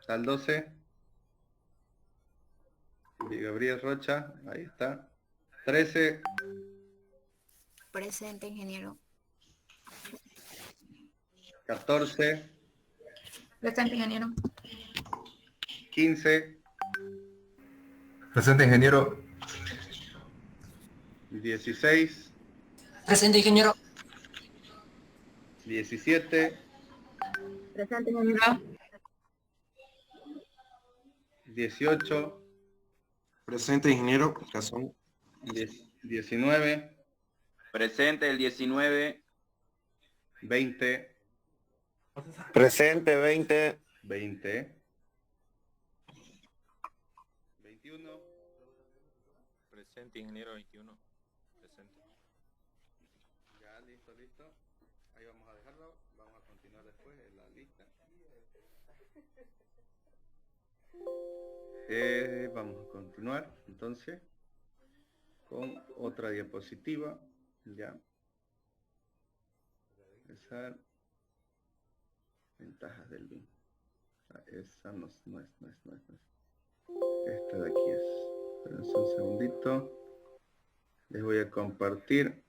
Al 12. Gabriel Rocha, ahí está. 13. Presente, ingeniero. 14. Presente, ingeniero. 15. Presente, ingeniero. 16. Presente, ingeniero. 17. Presente, ingeniero. 18. Presente, ingeniero. Razón. 19. Presente, el 19. 20. Presente, 20. 20. 21. Presente, ingeniero, 21. Presente. Ya, listo, listo. Ahí vamos a dejarlo. Vamos a continuar después en la lista. Vamos a continuar entonces con otra diapositiva. Ya. Empezar. Ventajas del BIM. Esa no es. Esta de aquí es. Espérense un segundito. Les voy a compartir.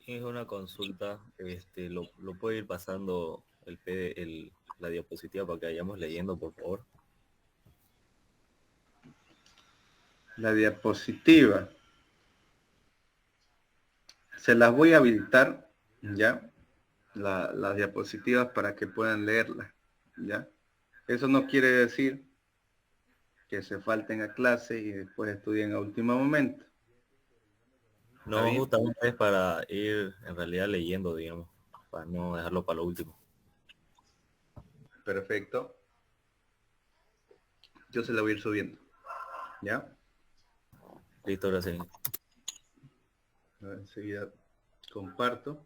Es una consulta, lo puede ir pasando la diapositiva para que vayamos leyendo, por favor. La diapositiva. Se las voy a habilitar, ¿ya? Las diapositivas para que puedan leerlas, ¿ya? Eso no quiere decir que se falten a clase y después estudien a último momento. No, bien? justamente es para ir en realidad leyendo, digamos, para no dejarlo para lo último. Perfecto. Yo se la voy a ir subiendo, ¿ya? Listo, gracias. A ver, enseguida comparto.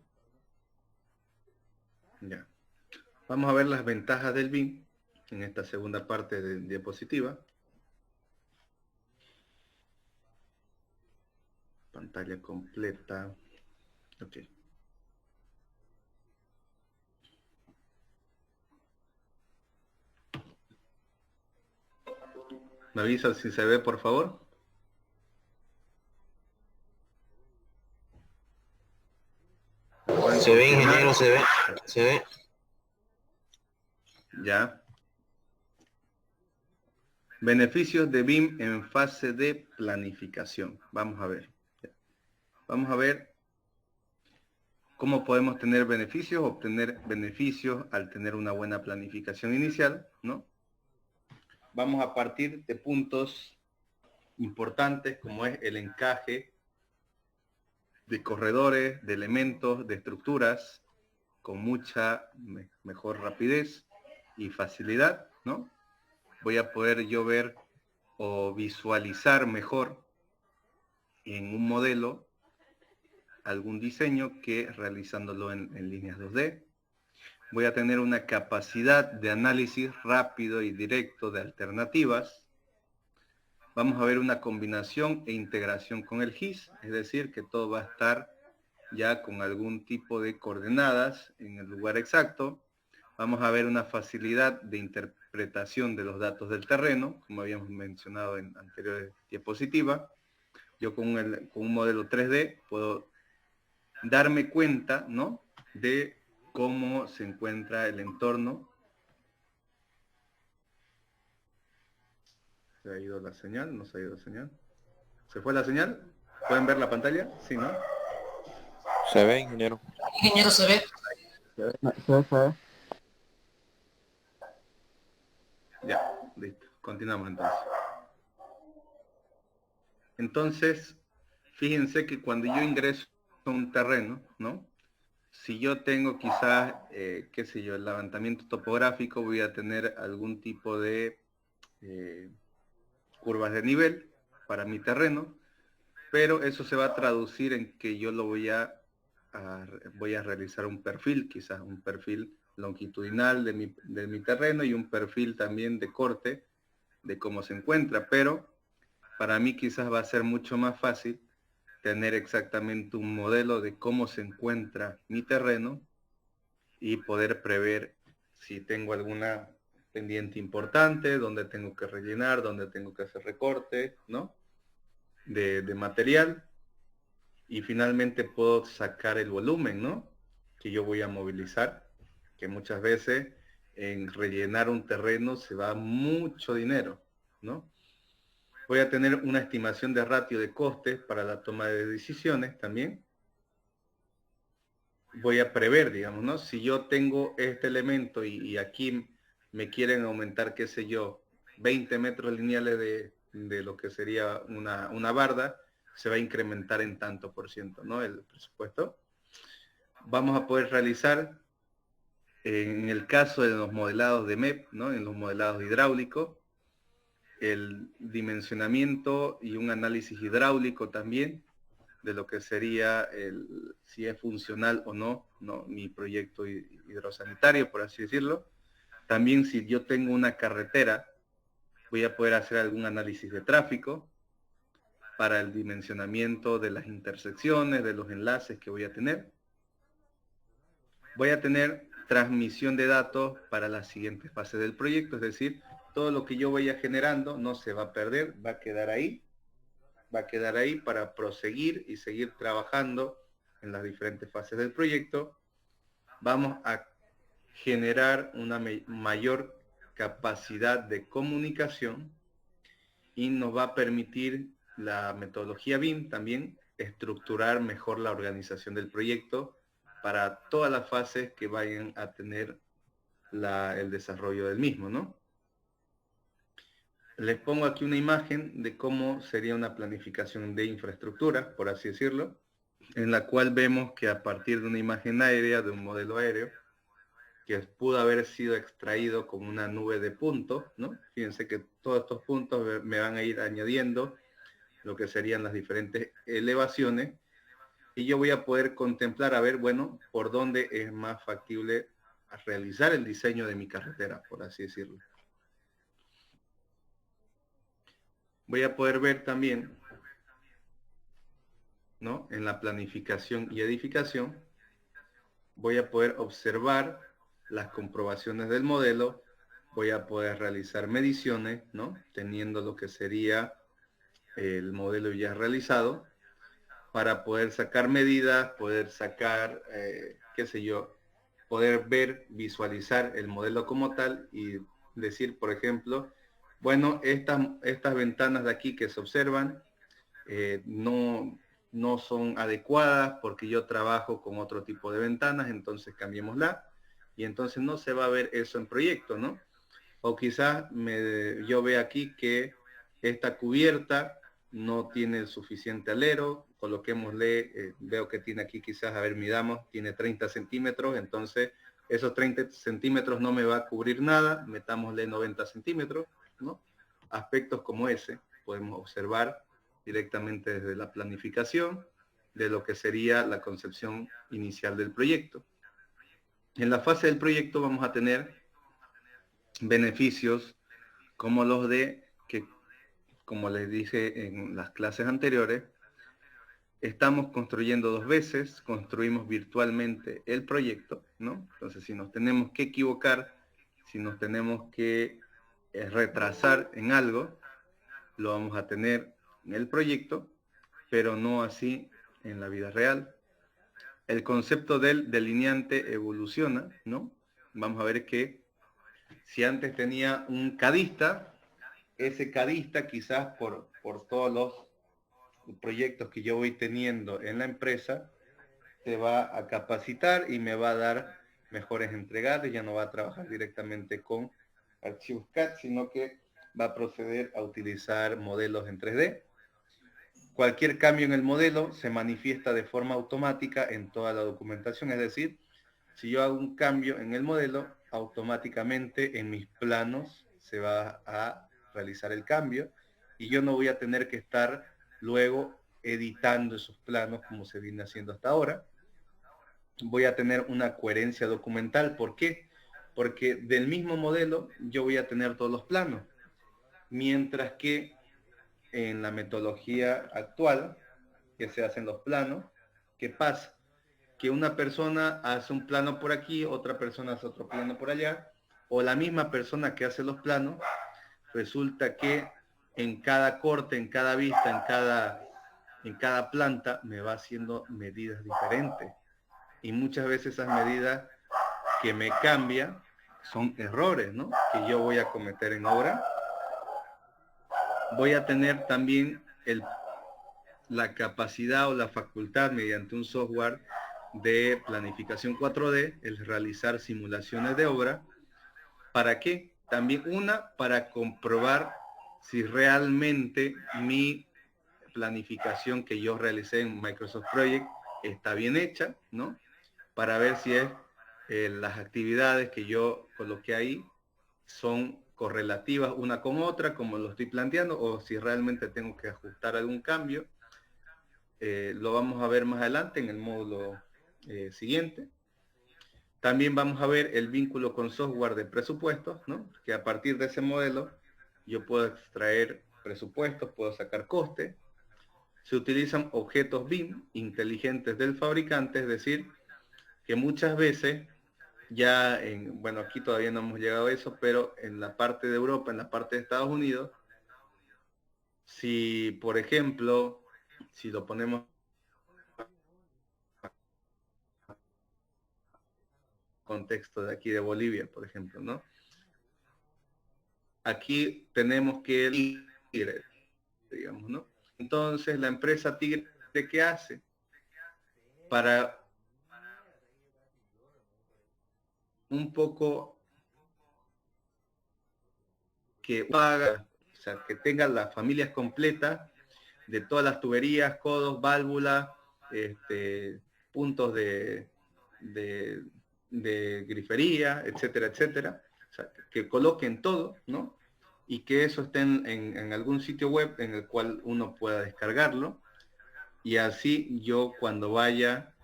Ya. Vamos a ver las ventajas del BIM en esta segunda parte de diapositiva. pantalla completa. Ok. ¿Me avisa si se ve, por favor? Se ve, ingeniero, se ve. Se ve. Ya. Beneficios de BIM en fase de planificación. Vamos a ver. Vamos a ver cómo podemos tener beneficios, obtener beneficios al tener una buena planificación inicial, ¿no? Vamos a partir de puntos importantes como es el encaje de corredores, de elementos, de estructuras con mucha mejor rapidez y facilidad, ¿no? Voy a poder yo ver o visualizar mejor en un modelo algún diseño que realizándolo en líneas 2D. Voy a tener una capacidad de análisis rápido y directo de alternativas. Vamos a ver una combinación e integración con el GIS, es decir, que todo va a estar ya con algún tipo de coordenadas en el lugar exacto. Vamos a ver una facilidad de interpretación de los datos del terreno, como habíamos mencionado en anteriores diapositivas. Yo con un modelo 3D puedo darme cuenta, ¿no?, de cómo se encuentra el entorno. ¿Se ha ido la señal? ¿No se ha ido la señal? ¿Se fue la señal? ¿Pueden ver la pantalla? Sí, ¿no? Se ve, ingeniero. Ingeniero, se ve. Ya, listo. Continuamos entonces. Entonces, fíjense que cuando yo ingreso a un terreno, ¿no? Si yo tengo quizás, qué sé yo, el levantamiento topográfico, voy a tener algún tipo de curvas de nivel para mi terreno, pero eso se va a traducir en que yo lo voy a realizar un perfil, quizás un perfil longitudinal de mi terreno y un perfil también de corte de cómo se encuentra, pero para mí quizás va a ser mucho más fácil tener exactamente un modelo de cómo se encuentra mi terreno y poder prever si tengo alguna pendiente importante, dónde tengo que rellenar, dónde tengo que hacer recorte, ¿no?, de material. Y finalmente puedo sacar el volumen, ¿no?, que yo voy a movilizar, que muchas veces en rellenar un terreno se va mucho dinero, ¿no? Voy a tener una estimación de ratio de costes para la toma de decisiones también. Voy a prever, digamos, ¿no? Si yo tengo este elemento y aquí me quieren aumentar, qué sé yo, 20 metros lineales de lo que sería una barda, se va a incrementar en tanto por ciento, ¿no?, el presupuesto. Vamos a poder realizar, en el caso de los modelados de MEP, ¿no?, en los modelados hidráulicos, el dimensionamiento y un análisis hidráulico también de lo que sería si es funcional o no, mi proyecto hidrosanitario, por así decirlo. También si yo tengo una carretera, voy a poder hacer algún análisis de tráfico para el dimensionamiento de las intersecciones, de los enlaces que voy a tener. Voy a tener transmisión de datos para la siguiente fase del proyecto, es decir, todo lo que yo vaya generando no se va a perder, va a quedar ahí para proseguir y seguir trabajando en las diferentes fases del proyecto. Vamos a generar una mayor capacidad de comunicación y nos va a permitir la metodología BIM también estructurar mejor la organización del proyecto para todas las fases que vayan a tener el desarrollo del mismo, ¿no? Les pongo aquí una imagen de cómo sería una planificación de infraestructura, por así decirlo, en la cual vemos que a partir de una imagen aérea, de un modelo aéreo, que pudo haber sido extraído como una nube de puntos, ¿no? Fíjense que todos estos puntos me van a ir añadiendo lo que serían las diferentes elevaciones, y yo voy a poder contemplar, a ver, bueno, por dónde es más factible realizar el diseño de mi carretera, por así decirlo. Voy a poder ver también ¿no? En la planificación y edificación, voy a poder observar las comprobaciones del modelo, voy a poder realizar mediciones, ¿no? Teniendo lo que sería el modelo ya realizado, para poder sacar medidas, poder sacar, qué sé yo, poder ver, visualizar el modelo como tal y decir, por ejemplo, bueno, estas ventanas de aquí que se observan no son adecuadas porque yo trabajo con otro tipo de ventanas, entonces cambiémosla y entonces no se va a ver eso en proyecto, ¿no? O quizás yo veo aquí que esta cubierta no tiene el suficiente alero, coloquémosle, veo que tiene aquí quizás, a ver, midamos, tiene 30 centímetros, entonces esos 30 centímetros no me va a cubrir nada, metámosle 90 centímetros, ¿no? Aspectos como ese podemos observar directamente desde la planificación de lo que sería la concepción inicial del proyecto. En la fase del proyecto vamos a tener beneficios como los de que, como les dije en las clases anteriores, estamos construyendo 2 veces, construimos virtualmente el proyecto, ¿no? Entonces, si nos tenemos que equivocar, si nos tenemos que retrasar en algo, lo vamos a tener en el proyecto, pero no así en la vida real. El concepto del delineante evoluciona, ¿no? Vamos a ver que si antes tenía un cadista, ese cadista quizás por todos los proyectos que yo voy teniendo en la empresa, se va a capacitar y me va a dar mejores entregables, ya no va a trabajar directamente con archivos CAD, sino que va a proceder a utilizar modelos en 3D. Cualquier cambio en el modelo se manifiesta de forma automática en toda la documentación, es decir, si yo hago un cambio en el modelo, automáticamente en mis planos se va a realizar el cambio y yo no voy a tener que estar luego editando esos planos como se viene haciendo hasta ahora. Voy a tener una coherencia documental. ¿Por qué? Porque del mismo modelo yo voy a tener todos los planos, mientras que en la metodología actual que se hacen los planos, ¿qué pasa? Que una persona hace un plano por aquí, otra persona hace otro plano por allá, o la misma persona que hace los planos, resulta que en cada corte, en cada vista, en cada planta, me va haciendo medidas diferentes. Y muchas veces esas medidas que me cambian son errores, ¿no? Que yo voy a cometer en obra. Voy a tener también la capacidad o la facultad mediante un software de planificación 4D, el realizar simulaciones de obra. ¿Para qué? También para comprobar si realmente mi planificación que yo realicé en Microsoft Project está bien hecha, ¿no? Para ver si las actividades que yo coloqué ahí son correlativas una con otra, como lo estoy planteando, o si realmente tengo que ajustar algún cambio. Lo vamos a ver más adelante en el módulo siguiente. También vamos a ver el vínculo con software de presupuestos, ¿no? Que a partir de ese modelo yo puedo extraer presupuestos, puedo sacar coste. Se utilizan objetos BIM inteligentes del fabricante, es decir, que muchas veces ya bueno, aquí todavía no hemos llegado a eso, pero en la parte de Europa, en la parte de Estados Unidos, si por ejemplo, si lo ponemos contexto de aquí de Bolivia, por ejemplo, ¿no? Aquí tenemos que el Tigre, digamos, ¿no? Entonces la empresa Tigre, ¿qué hace? Para un poco que haga, o sea, que tenga las familias completas de todas las tuberías, codos, válvulas, puntos de grifería, etcétera, etcétera. O sea, que coloquen todo, ¿no? Y que eso esté en algún sitio web en el cual uno pueda descargarlo. Y así yo cuando vaya,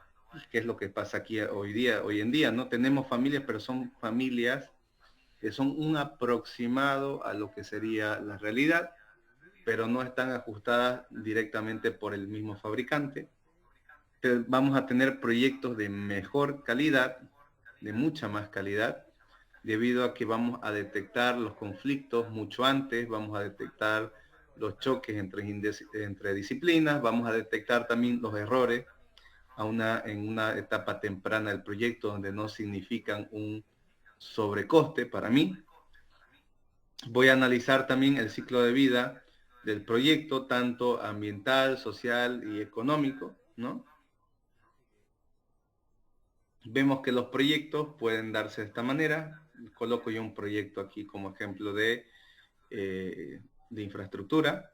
que es lo que pasa aquí hoy en día, ¿no? Tenemos familias, pero son familias que son un aproximado a lo que sería la realidad, pero no están ajustadas directamente por el mismo fabricante. vamos a tener proyectos de mejor calidad, de mucha más calidad, debido a que vamos a detectar los conflictos mucho antes, vamos a detectar los choques entre disciplinas, vamos a detectar también los errores en una etapa temprana del proyecto donde no significan un sobrecoste para mí. Voy a analizar también el ciclo de vida del proyecto, tanto ambiental, social y económico, ¿no? Vemos que los proyectos pueden darse de esta manera. Coloco yo un proyecto aquí como ejemplo de infraestructura,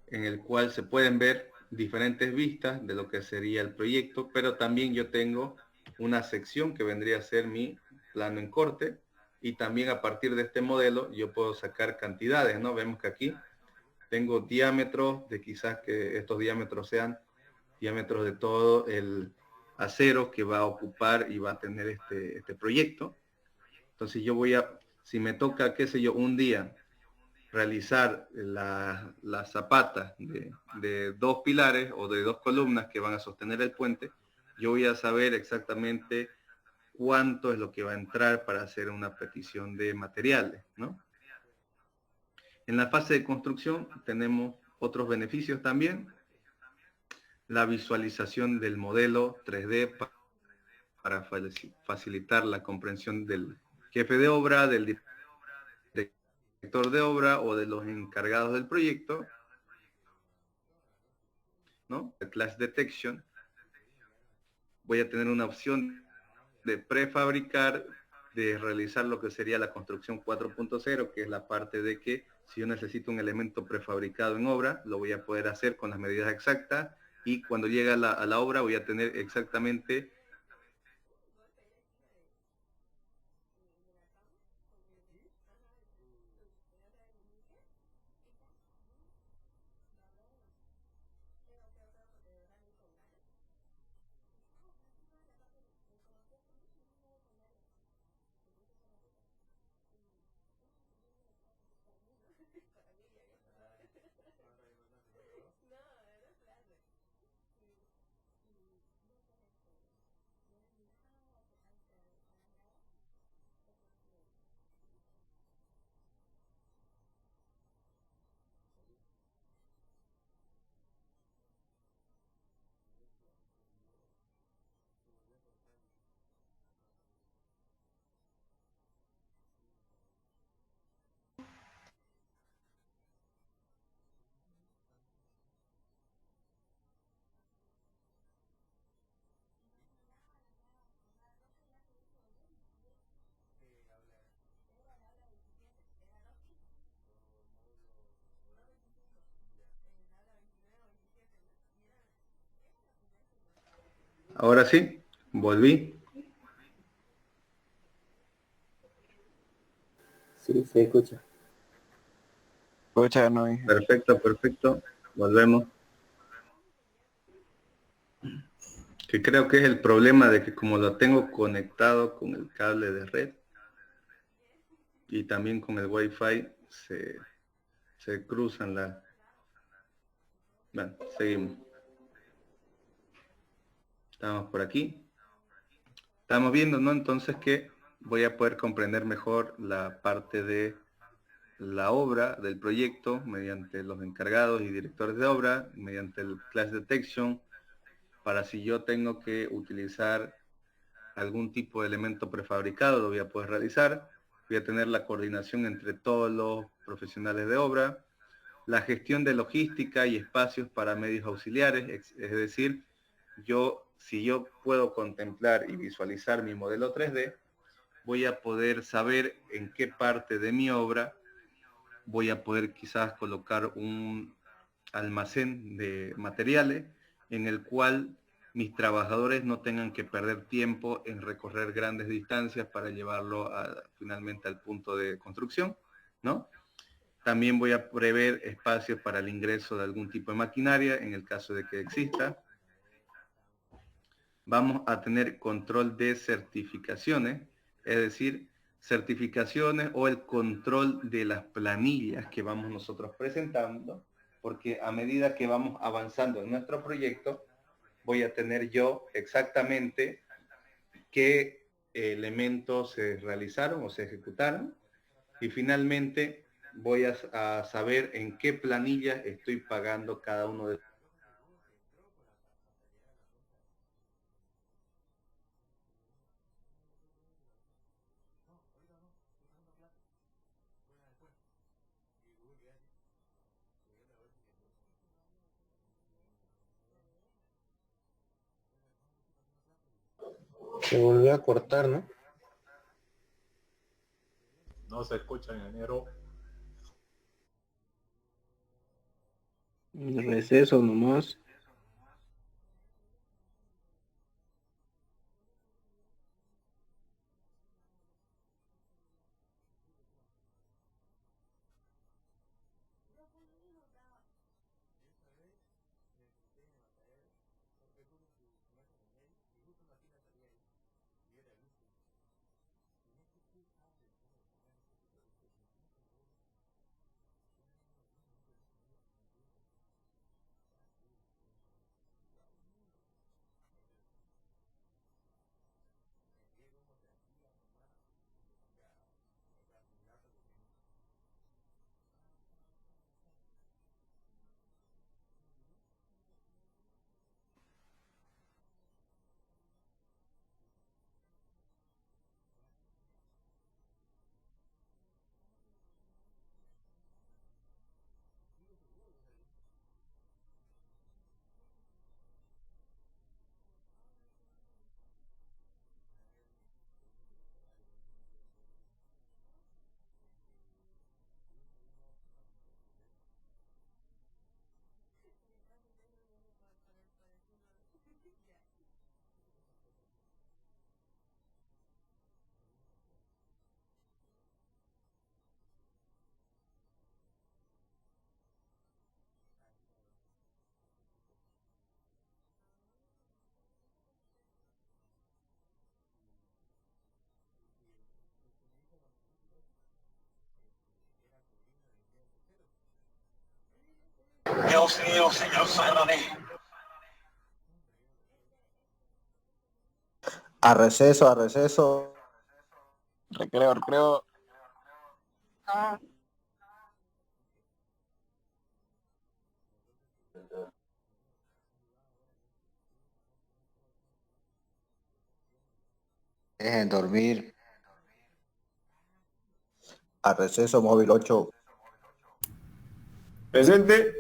en el cual se pueden ver diferentes vistas de lo que sería el proyecto, pero también yo tengo una sección que vendría a ser mi plano en corte, y también a partir de este modelo yo puedo sacar cantidades, ¿no? Vemos que aquí tengo diámetros de quizás que estos diámetros sean diámetros de todo el acero que va a ocupar y va a tener este proyecto. Entonces yo voy a, si me toca, qué sé yo, un día realizar las zapatas de 2 pilares o de 2 columnas que van a sostener el puente, yo voy a saber exactamente cuánto es lo que va a entrar para hacer una petición de materiales, ¿no? En la fase de construcción tenemos otros beneficios también. La visualización del modelo 3D para facilitar la comprensión del jefe de obra, del director de obra o de los encargados del proyecto, ¿no? El Clash Detection. Voy a tener una opción de prefabricar, de realizar lo que sería la construcción 4.0, que es la parte de que si yo necesito un elemento prefabricado en obra, lo voy a poder hacer con las medidas exactas, y cuando llegue a la obra voy a tener exactamente ahora sí, volví. Sí, se escucha. Escucha, no, Inge. Perfecto, perfecto. Volvemos. Que creo que es el problema de que como lo tengo conectado con el cable de red y también con el Wi-Fi, se cruzan las... Bueno, seguimos. Estamos por aquí. Estamos viendo, ¿no? Entonces que voy a poder comprender mejor la parte de la obra, del proyecto, mediante los encargados y directores de obra, mediante el Clash Detection, para si yo tengo que utilizar algún tipo de elemento prefabricado, lo voy a poder realizar. Voy a tener la coordinación entre todos los profesionales de obra, la gestión de logística y espacios para medios auxiliares, es decir, si yo puedo contemplar y visualizar mi modelo 3D, voy a poder saber en qué parte de mi obra voy a poder quizás colocar un almacén de materiales en el cual mis trabajadores no tengan que perder tiempo en recorrer grandes distancias para llevarlo finalmente al punto de construcción, ¿no? También voy a prever espacios para el ingreso de algún tipo de maquinaria en el caso de que exista. Vamos a tener control de certificaciones, es decir, certificaciones o el control de las planillas que vamos nosotros presentando, porque a medida que vamos avanzando en nuestro proyecto, voy a tener yo exactamente qué elementos se realizaron o se ejecutaron, y finalmente voy a saber en qué planilla estoy pagando cada uno de. Se volvió a cortar, ¿no? No se escucha, ingeniero. Receso nomás. Dios mío, señor, sálvame. A receso, a receso. Recreo, recreo. Dejen dormir. A receso, móvil 8. Presente.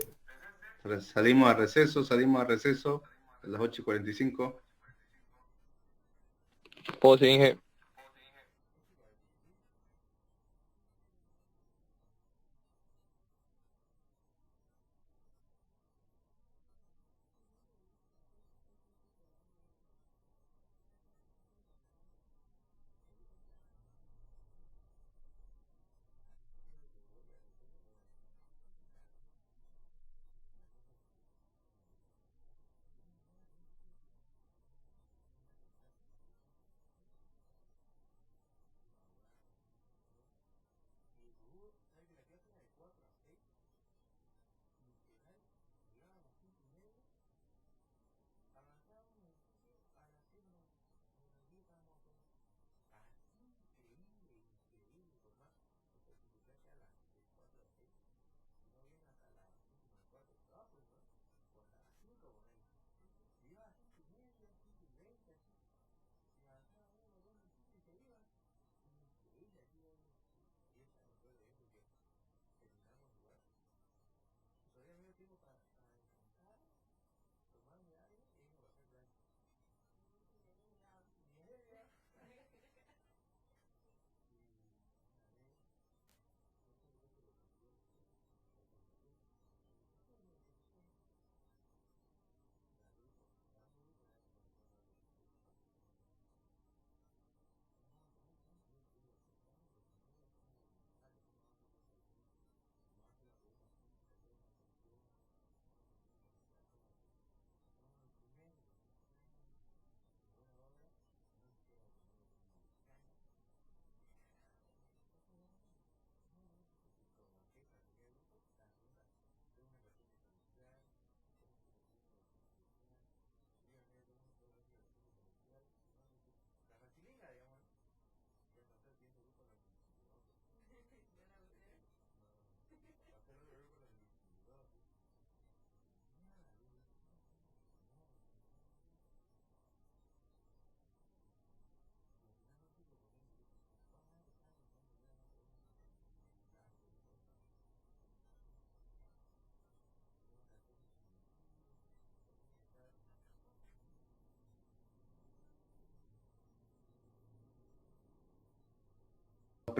Salimos a receso a las 8:45. Pose, Inge.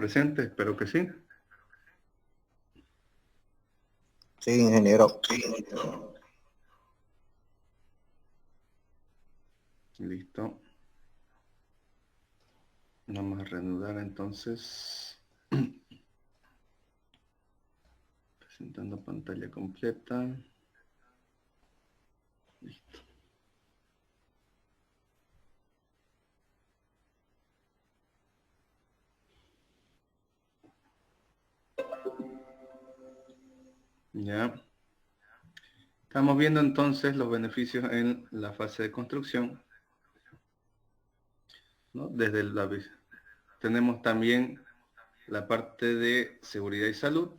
presentes? Espero que sí. Sí, ingeniero. Listo. Vamos a reanudar entonces. Presentando pantalla completa. Listo. Ya. Estamos viendo entonces los beneficios en la fase de construcción, ¿no? Desde la tenemos también la parte de seguridad y salud.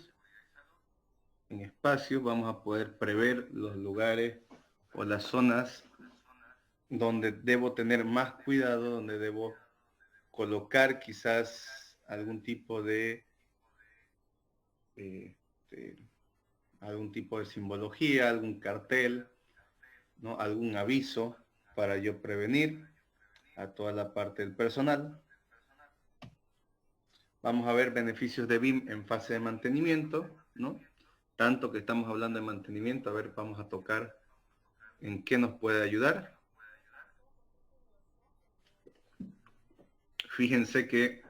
En espacio vamos a poder prever los lugares o las zonas donde debo tener más cuidado, donde debo colocar quizás algún tipo de simbología, algún cartel, ¿no? Algún aviso para yo prevenir a toda la parte del personal. Vamos a ver beneficios de BIM en fase de mantenimiento, ¿no? Tanto que estamos hablando de mantenimiento, a ver, vamos a tocar en qué nos puede ayudar. Fíjense que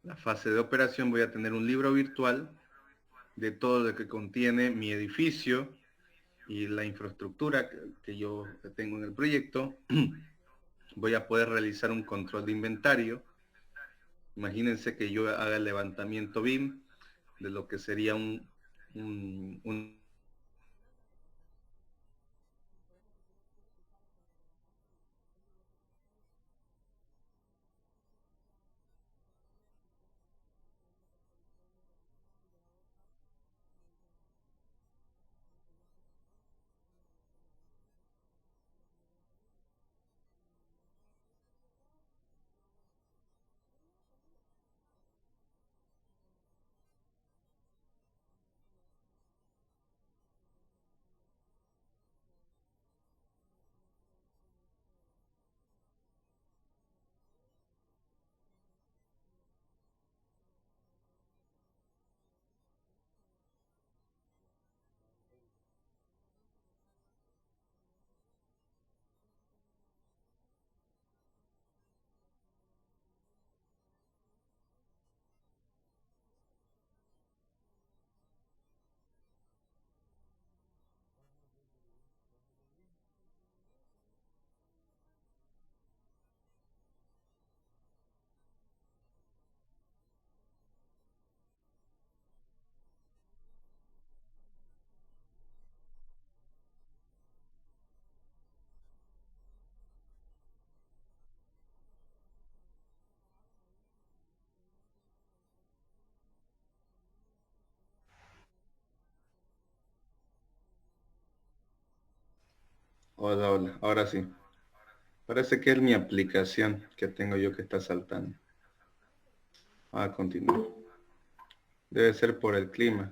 la fase de operación voy a tener un libro virtual de todo lo que contiene mi edificio y la infraestructura que yo tengo en el proyecto. Voy a poder realizar un control de inventario. Imagínense que yo haga el levantamiento BIM de lo que sería un Hola, hola, ahora sí. Parece que es mi aplicación que tengo yo que está saltando. A continuar. Debe ser por el clima.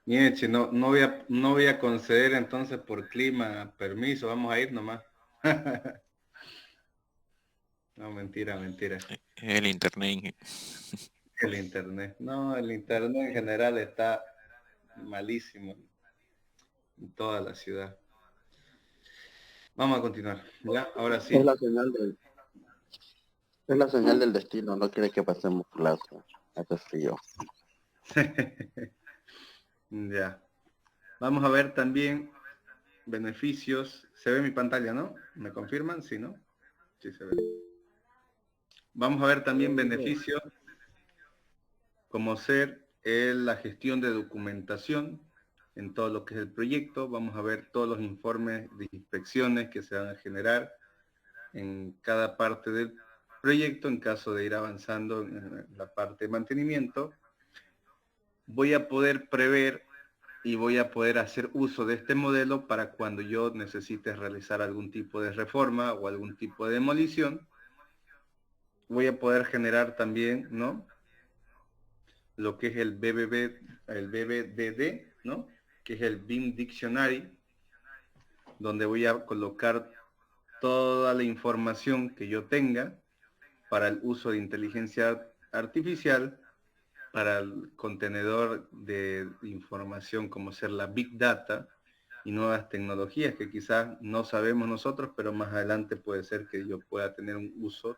Mieche, no voy a conceder entonces por clima permiso. Vamos a ir nomás. No, mentira, mentira. El internet. El internet. No, el internet en general está malísimo en toda la ciudad. Vamos a continuar. Ya, ahora sí. Es la señal del destino, no quiere que pasemos plazo. Hace frío. Ya. Vamos a ver también beneficios. ¿Se ve mi pantalla, no? ¿Me confirman? Sí, ¿no? Sí se ve. Vamos a ver también beneficios como ser la gestión de documentación en todo lo que es el proyecto. Vamos a ver todos los informes de inspecciones que se van a generar en cada parte del proyecto en caso de ir avanzando en la parte de mantenimiento. Voy a poder prever y voy a poder hacer uso de este modelo para cuando yo necesite realizar algún tipo de reforma o algún tipo de demolición. Voy a poder generar también, ¿no?, lo que es el BBDD, ¿no?, que es el BIM Dictionary, donde voy a colocar toda la información que yo tenga para el uso de inteligencia artificial para el contenedor de información como ser la Big Data y nuevas tecnologías que quizás no sabemos nosotros, pero más adelante puede ser que yo pueda tener un uso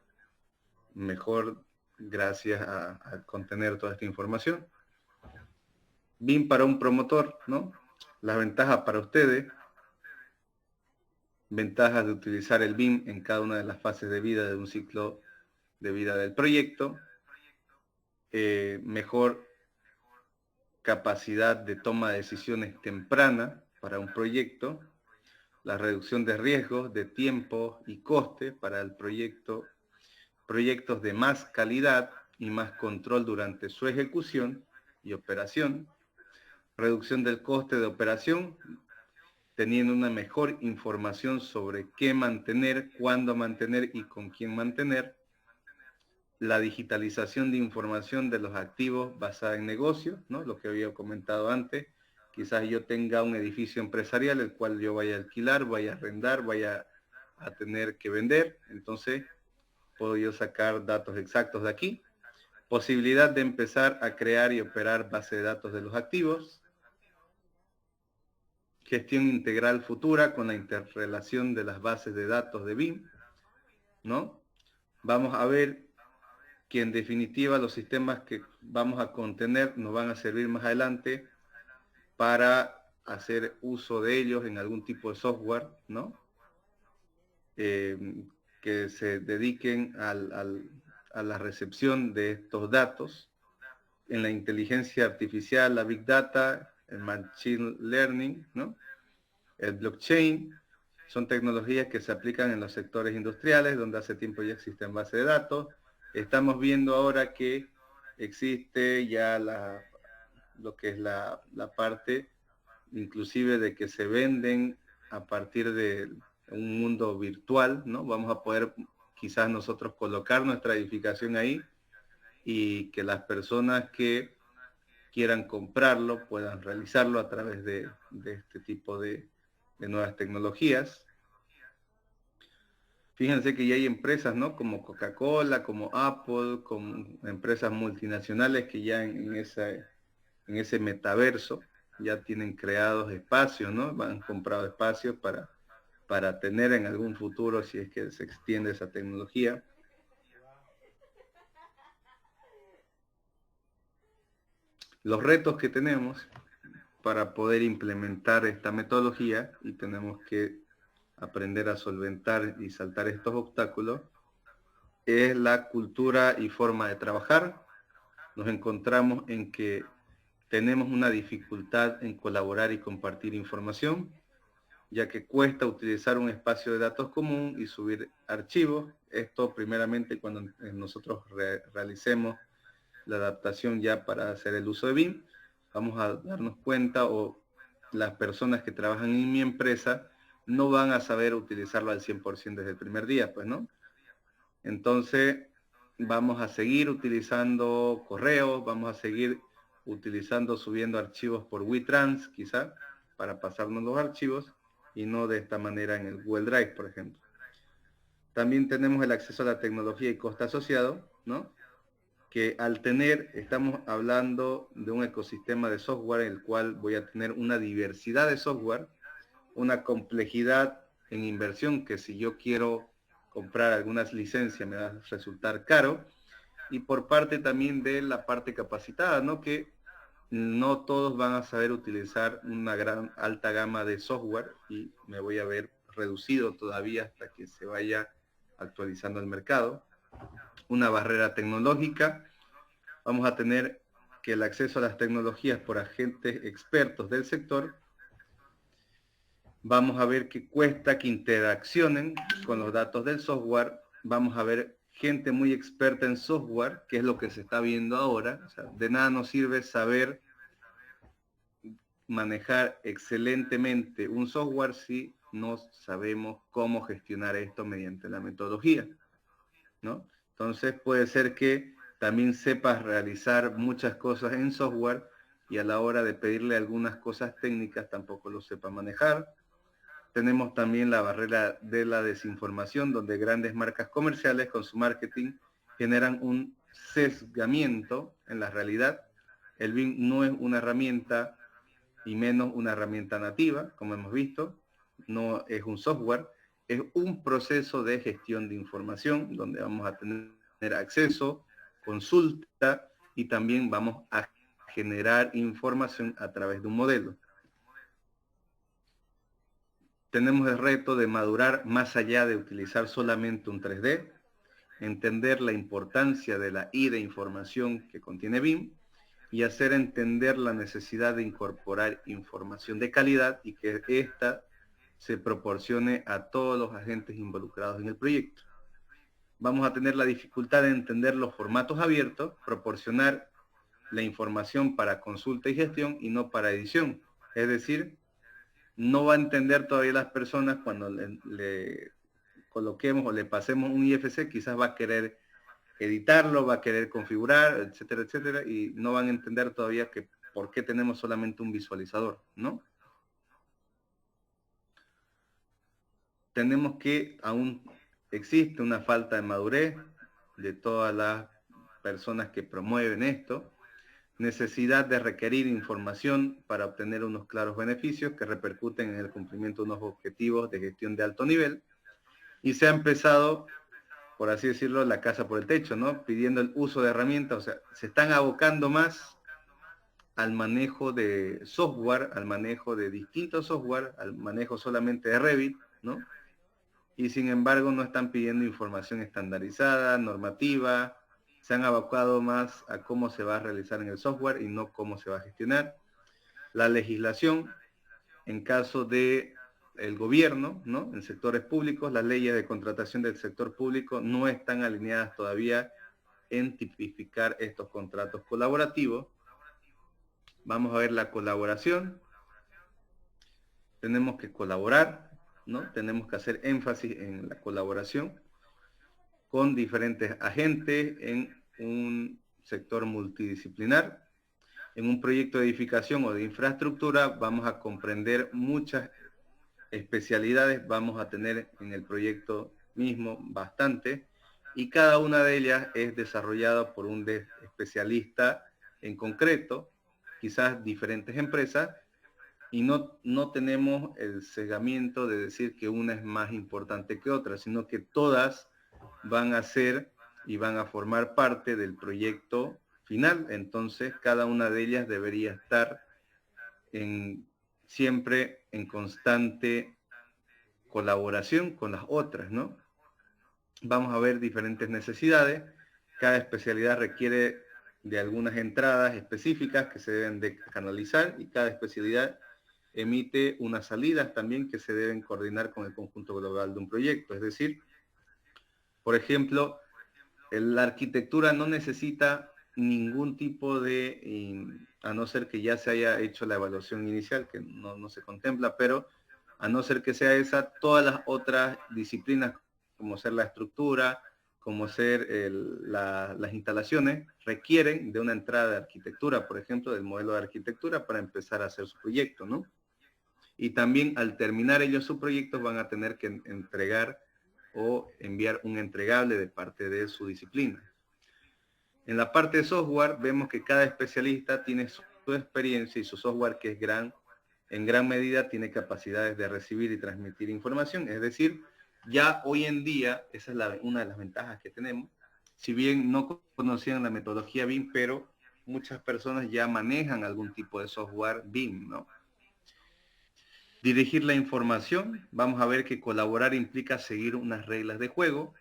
mejor gracias a contener toda esta información. BIM para un promotor, ¿no? Las ventajas para ustedes. Ventajas de utilizar el BIM en cada una de las fases de vida de un ciclo de vida del proyecto. Mejor capacidad de toma de decisiones temprana para un proyecto. La reducción de riesgos, de tiempo y coste para el proyecto. Proyectos de más calidad y más control durante su ejecución y operación. Reducción del coste de operación, teniendo una mejor información sobre qué mantener, cuándo mantener y con quién mantener. La digitalización de información de los activos basada en negocios, ¿no? Lo que había comentado antes. Quizás yo tenga un edificio empresarial el cual yo vaya a alquilar, vaya a arrendar, vaya a tener que vender. Entonces, puedo yo sacar datos exactos de aquí. Posibilidad de empezar a crear y operar base de datos de los activos. Gestión integral futura con la interrelación de las bases de datos de BIM, ¿no? Vamos a ver que en definitiva los sistemas que vamos a contener nos van a servir más adelante para hacer uso de ellos en algún tipo de software, ¿no? Que se dediquen a la recepción de estos datos en la inteligencia artificial, la Big Data, el Machine Learning, ¿no? El blockchain, son tecnologías que se aplican en los sectores industriales, donde hace tiempo ya existen bases de datos. Estamos viendo ahora que existe ya lo que es la parte, inclusive de que se venden a partir de un mundo virtual, ¿no? Vamos a poder quizás nosotros colocar nuestra edificación ahí y que las personas que quieran comprarlo puedan realizarlo a través de este tipo de nuevas tecnologías. Fíjense que ya hay empresas, ¿no? Como Coca-Cola, como Apple, como empresas multinacionales que ya en ese metaverso ya tienen creados espacios, ¿no? Han comprado espacios para tener en algún futuro, si es que se extiende esa tecnología. Los retos que tenemos para poder implementar esta metodología, y tenemos que aprender a solventar y saltar estos obstáculos, es la cultura y forma de trabajar. Nos encontramos en que tenemos una dificultad en colaborar y compartir información, ya que cuesta utilizar un espacio de datos común y subir archivos. Esto primeramente cuando nosotros realicemos la adaptación ya para hacer el uso de BIM, vamos a darnos cuenta, o las personas que trabajan en mi empresa no van a saber utilizarlo al 100% desde el primer día, pues, ¿no? Entonces, vamos a seguir utilizando correos, vamos a seguir subiendo archivos por WeTrans, quizá, para pasarnos los archivos, y no de esta manera en el Google Drive, por ejemplo. También tenemos el acceso a la tecnología y coste asociado, ¿no? Que al estamos hablando de un ecosistema de software en el cual voy a tener una diversidad de software, una complejidad en inversión que si yo quiero comprar algunas licencias me va a resultar caro, y por parte también de la parte capacitada, ¿no? Que no todos van a saber utilizar una alta gama de software y me voy a ver reducido todavía hasta que se vaya actualizando el mercado. Una barrera tecnológica. Vamos a tener que el acceso a las tecnologías por agentes expertos del sector. Vamos a ver que cuesta que interaccionen con los datos del software. Vamos a ver gente muy experta en software, que es lo que se está viendo ahora. O sea, de nada nos sirve saber manejar excelentemente un software si no sabemos cómo gestionar esto mediante la metodología, ¿no? Entonces puede ser que también sepas realizar muchas cosas en software y a la hora de pedirle algunas cosas técnicas tampoco lo sepa manejar. Tenemos también la barrera de la desinformación, donde grandes marcas comerciales con su marketing generan un sesgamiento en la realidad. El BIM no es una herramienta y menos una herramienta nativa, como hemos visto. No es un software, es un proceso de gestión de información donde vamos a tener acceso, consulta y también vamos a generar información a través de un modelo. Tenemos el reto de madurar más allá de utilizar solamente un 3D, entender la importancia de la I de información que contiene BIM y hacer entender la necesidad de incorporar información de calidad y que ésta se proporcione a todos los agentes involucrados en el proyecto. Vamos a tener la dificultad de entender los formatos abiertos, proporcionar la información para consulta y gestión y no para edición. Es decir, no va a entender todavía las personas cuando le coloquemos o le pasemos un IFC, quizás va a querer editarlo, va a querer configurar, etcétera, etcétera, y no van a entender todavía que por qué tenemos solamente un visualizador, ¿no? Tenemos que aún existe una falta de madurez de todas las personas que promueven esto, necesidad de requerir información para obtener unos claros beneficios que repercuten en el cumplimiento de unos objetivos de gestión de alto nivel, y se ha empezado, por así decirlo, la casa por el techo, ¿no? Pidiendo el uso de herramientas, o sea, se están abocando más al manejo de software, al manejo de distintos software, al manejo solamente de Revit, ¿no? Y sin embargo no están pidiendo información estandarizada, normativa, se han abocado más a cómo se va a realizar en el software y no cómo se va a gestionar. La legislación, en caso de el gobierno, ¿no? En sectores públicos, las leyes de contratación del sector público no están alineadas todavía en tipificar estos contratos colaborativos. Vamos a ver la colaboración. Tenemos que colaborar, ¿no? Tenemos que hacer énfasis en la colaboración con diferentes agentes en un sector multidisciplinar. En un proyecto de edificación o de infraestructura vamos a comprender muchas especialidades, vamos a tener en el proyecto mismo bastante, y cada una de ellas es desarrollada por un especialista en concreto, quizás diferentes empresas, y no tenemos el cegamiento de decir que una es más importante que otra, sino que todas van a ser y van a formar parte del proyecto final. Entonces cada una de ellas debería estar siempre en constante colaboración con las otras, ¿no? Vamos a ver diferentes necesidades. Cada especialidad requiere de algunas entradas específicas que se deben de canalizar, y cada especialidad emite unas salidas también que se deben coordinar con el conjunto global de un proyecto. Es decir, por ejemplo, la arquitectura no necesita ningún tipo de, a no ser que ya se haya hecho la evaluación inicial, que no se contempla, pero a no ser que sea esa, todas las otras disciplinas, como ser la estructura, como ser las instalaciones, requieren de una entrada de arquitectura, por ejemplo, del modelo de arquitectura para empezar a hacer su proyecto, ¿no? Y también al terminar ellos su proyecto van a tener que entregar o enviar un entregable de parte de su disciplina. En la parte de software vemos que cada especialista tiene su experiencia y su software, que es en gran medida tiene capacidades de recibir y transmitir información. Es decir, ya hoy en día, esa es una de las ventajas que tenemos, si bien no conocían la metodología BIM, pero muchas personas ya manejan algún tipo de software BIM, ¿no? Dirigir la información, vamos a ver que colaborar implica seguir unas reglas de juego.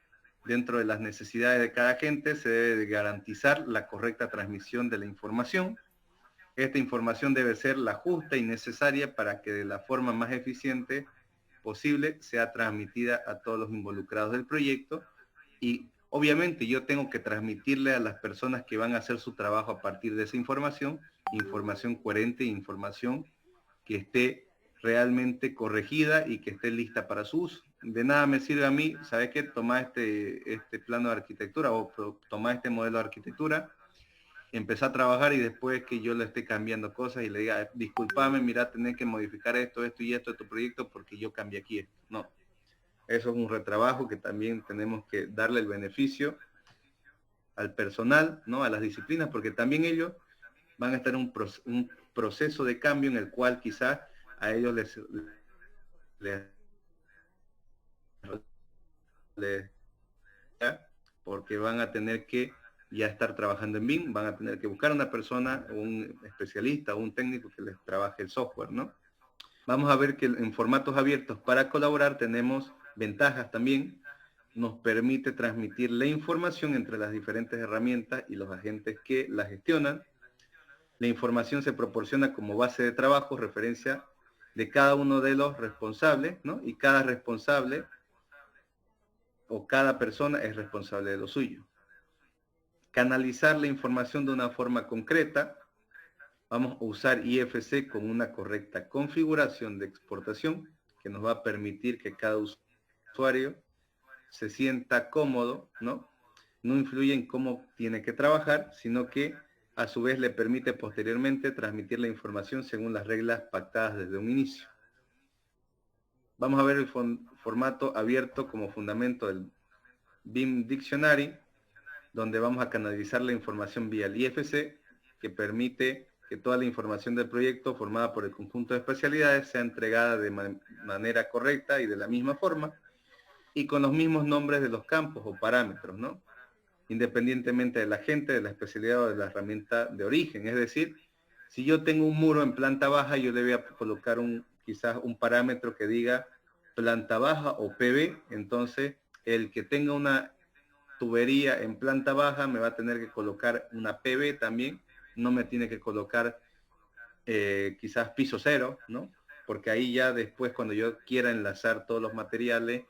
Dentro de las necesidades de cada agente se debe de garantizar la correcta transmisión de la información. Esta información debe ser la justa y necesaria para que de la forma más eficiente posible sea transmitida a todos los involucrados del proyecto, y obviamente yo tengo que transmitirle a las personas que van a hacer su trabajo a partir de esa información coherente, información que esté realmente corregida y que esté lista para su uso. De nada me sirve a mí, ¿sabes qué? Toma este plano de arquitectura o toma este modelo de arquitectura, empezar a trabajar y después que yo le esté cambiando cosas y le diga, discúlpame, mira, tenés que modificar esto y esto de tu proyecto porque yo cambié aquí esto. No, eso es un retrabajo que también tenemos que darle el beneficio al personal, ¿no? A las disciplinas, porque también ellos van a estar en un proceso de cambio en el cual quizás a ellos porque van a tener que ya estar trabajando en BIM, van a tener que buscar una persona, un especialista, un técnico que les trabaje el software, ¿no? Vamos a ver que en formatos abiertos para colaborar tenemos ventajas también. Nos permite transmitir la información entre las diferentes herramientas y los agentes que la gestionan. La información se proporciona como base de trabajo, referencia de cada uno de los responsables, ¿no? Y cada responsable o cada persona es responsable de lo suyo. Canalizar la información de una forma concreta. Vamos a usar IFC con una correcta configuración de exportación que nos va a permitir que cada usuario se sienta cómodo, ¿no? No influye en cómo tiene que trabajar, sino que a su vez le permite posteriormente transmitir la información según las reglas pactadas desde un inicio. Vamos a ver el formato abierto como fundamento del BIM Dictionary, donde vamos a canalizar la información vía el IFC, que permite que toda la información del proyecto formada por el conjunto de especialidades sea entregada de manera correcta y de la misma forma, y con los mismos nombres de los campos o parámetros, ¿no? Independientemente de la agente, de la especialidad o de la herramienta de origen. Es decir, si yo tengo un muro en planta baja, yo le voy a colocar quizás un parámetro que diga planta baja o PB, entonces el que tenga una tubería en planta baja me va a tener que colocar una PB también, no me tiene que colocar quizás piso cero, ¿no? Porque ahí ya después cuando yo quiera enlazar todos los materiales